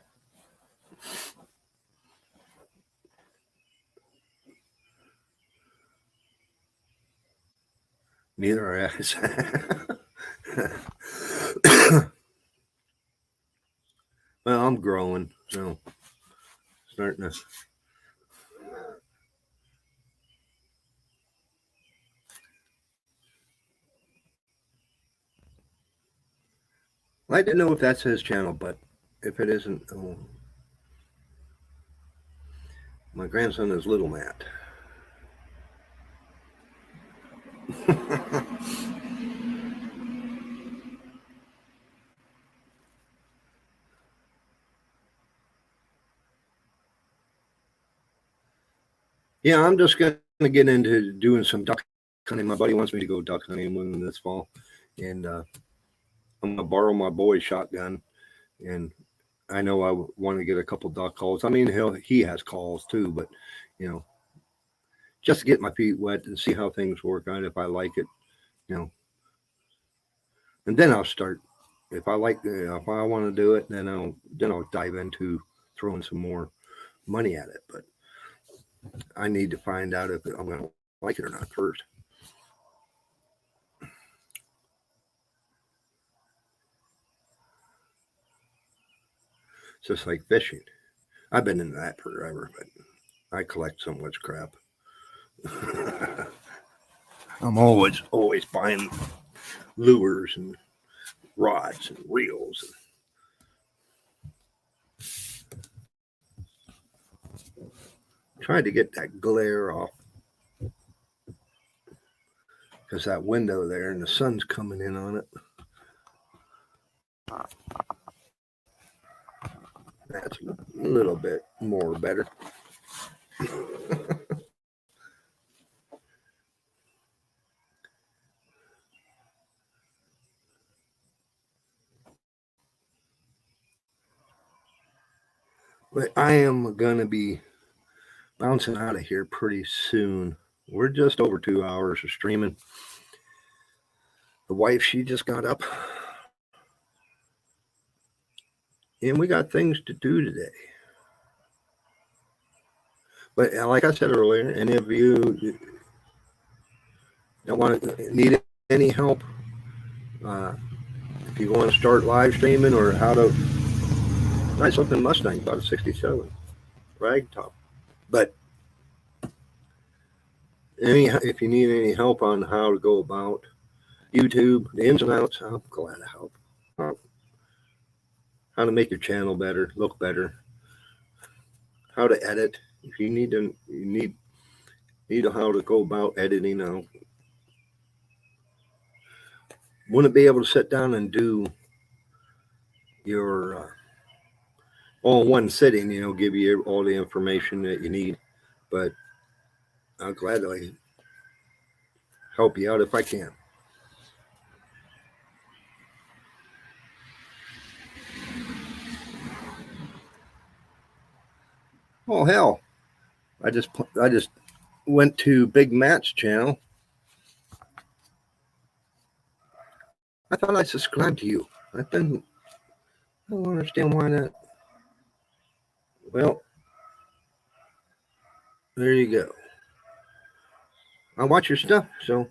Neither are us. Well, I'm growing, so starting to. I didn't know if that's his channel, but if it isn't, my grandson is Little Matt. Yeah, I'm just going to get into doing some duck hunting. My buddy wants me to go duck hunting this fall, and I'm going to borrow my boy's shotgun, and I know I want to get a couple duck calls. I mean, he has calls too, but just to get my feet wet and see how things work out. If I like it, and then I'll start. If I want to do it, then I'll dive into throwing some more money at it. But I need to find out if I'm going to like it or not first. It's just like fishing. I've been into that forever, but I collect so much crap. I'm always buying lures and rods and reels. Trying to get that glare off because that window there and the sun's coming in on it. That's a little bit more better. But I am going to be bouncing out of here pretty soon. We're just over 2 hours of streaming. The wife, she just got up. And we got things to do today. But like I said earlier, any of you that need any help, if you want to start live streaming or how to, nice looking Mustang, about a 67 ragtop. But if you need any help on how to go about YouTube, the ins and outs, I'm glad to help. How to make your channel better, look better, how to edit. If you need how to go about editing, I wouldn't be able to sit down and do your all in one sitting, give you all the information that you need. But I'll gladly help you out if I can. Oh hell! I just went to Big Matt's channel. I thought I subscribed to you. I don't understand why not. Well, there you go. I watch your stuff, so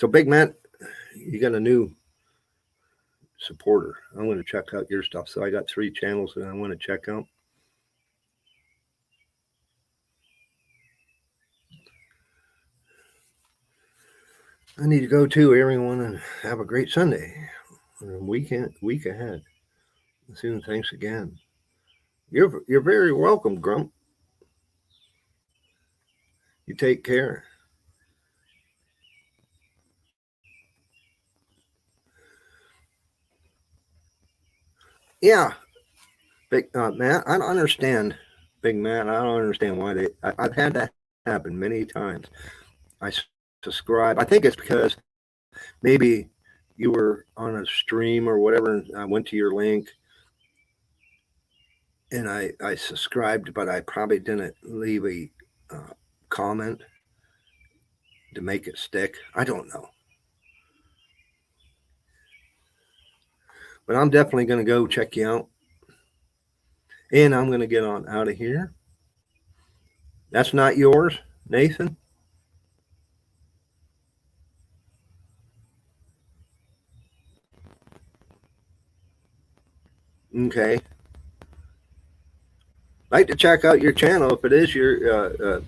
Big Matt, you got a new supporter. I'm going to check out your stuff. So I got 3 channels that I want to check out. I need to go too, everyone, and have a great Sunday. Week ahead. Soon, thanks again. You're very welcome, Grump. You take care. Yeah, Big Matt. I don't understand, Big Matt. I don't understand why I've had that happen many times. I subscribe. I think it's because maybe you were on a stream or whatever, and I went to your link and I subscribed, but I probably didn't leave a comment to make it stick. I don't know. But I'm definitely going to go check you out. And I'm going to get on out of here. That's not yours, Nathan? Okay. Like to check out your channel if it is your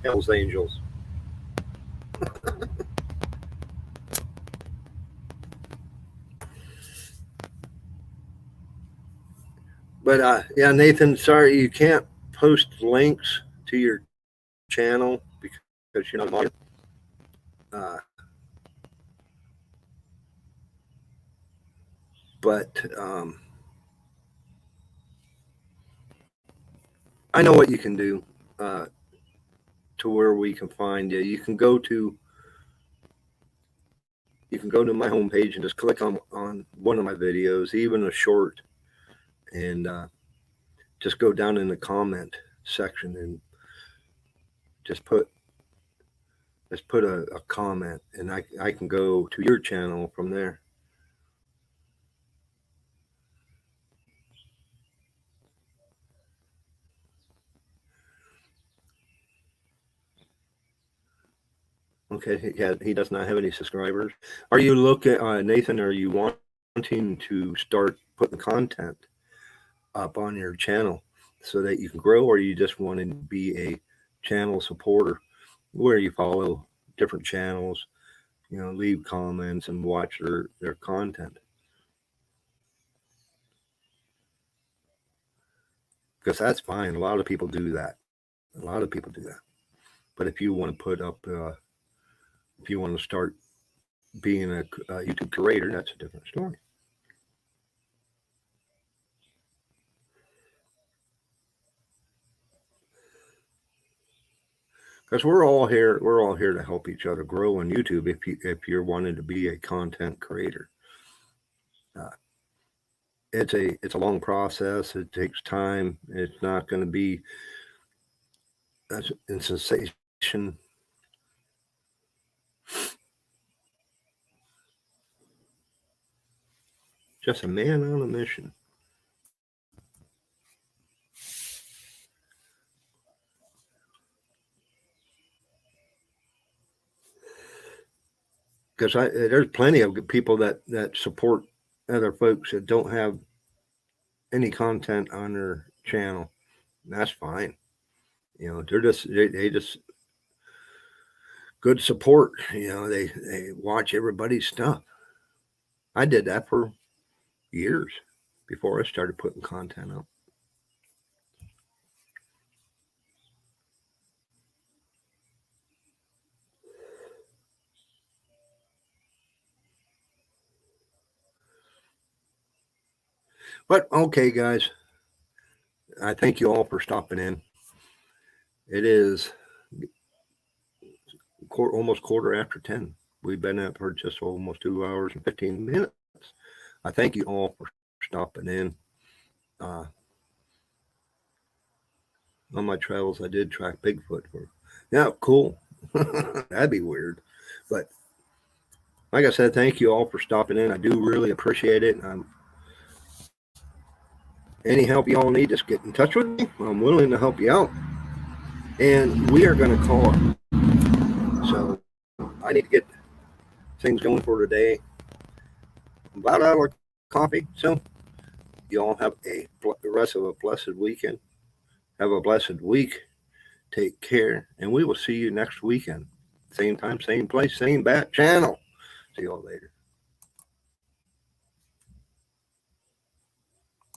Hell's Angels. But yeah, Nathan, sorry you can't post links to your channel because you're not on. But I know what you can do to where we can find you. You can go to my homepage and just click on one of my videos, even a short, and just go down in the comment section and just put a comment, and I can go to your channel from there. Okay, yeah, he does not have any subscribers. Are you looking, Nathan? Are you wanting to start putting content up on your channel so that you can grow, or you just want to be a channel supporter where you follow different channels, leave comments and watch their content? Because that's fine. A lot of people do that. But if you want to put up, if you want to start being a YouTube creator, that's a different story. because we're all here. We're all here to help each other grow on YouTube. If you're wanting to be a content creator, uh, it's a long process. It takes time. It's not going to be a sensation. Just a man on a mission. Because there's plenty of people that support other folks that don't have any content on their channel. That's fine. They just good support. They watch everybody's stuff. I did that for years before I started putting content up. But okay, guys, I thank you all for stopping in. It is almost 10:15. We've been up for just almost 2 hours and 15 minutes. I thank you all for stopping in. On my travels, I did track Bigfoot. Yeah, cool. That'd be weird. But like I said, thank you all for stopping in. I do really appreciate it. Any help you all need, just get in touch with me. I'm willing to help you out. And we are going to call it. So I need to get things going for today. I'm about out of coffee. So you all have the rest of a blessed weekend. Have a blessed week. Take care. And we will see you next weekend. Same time, same place, same bat channel. See you all later.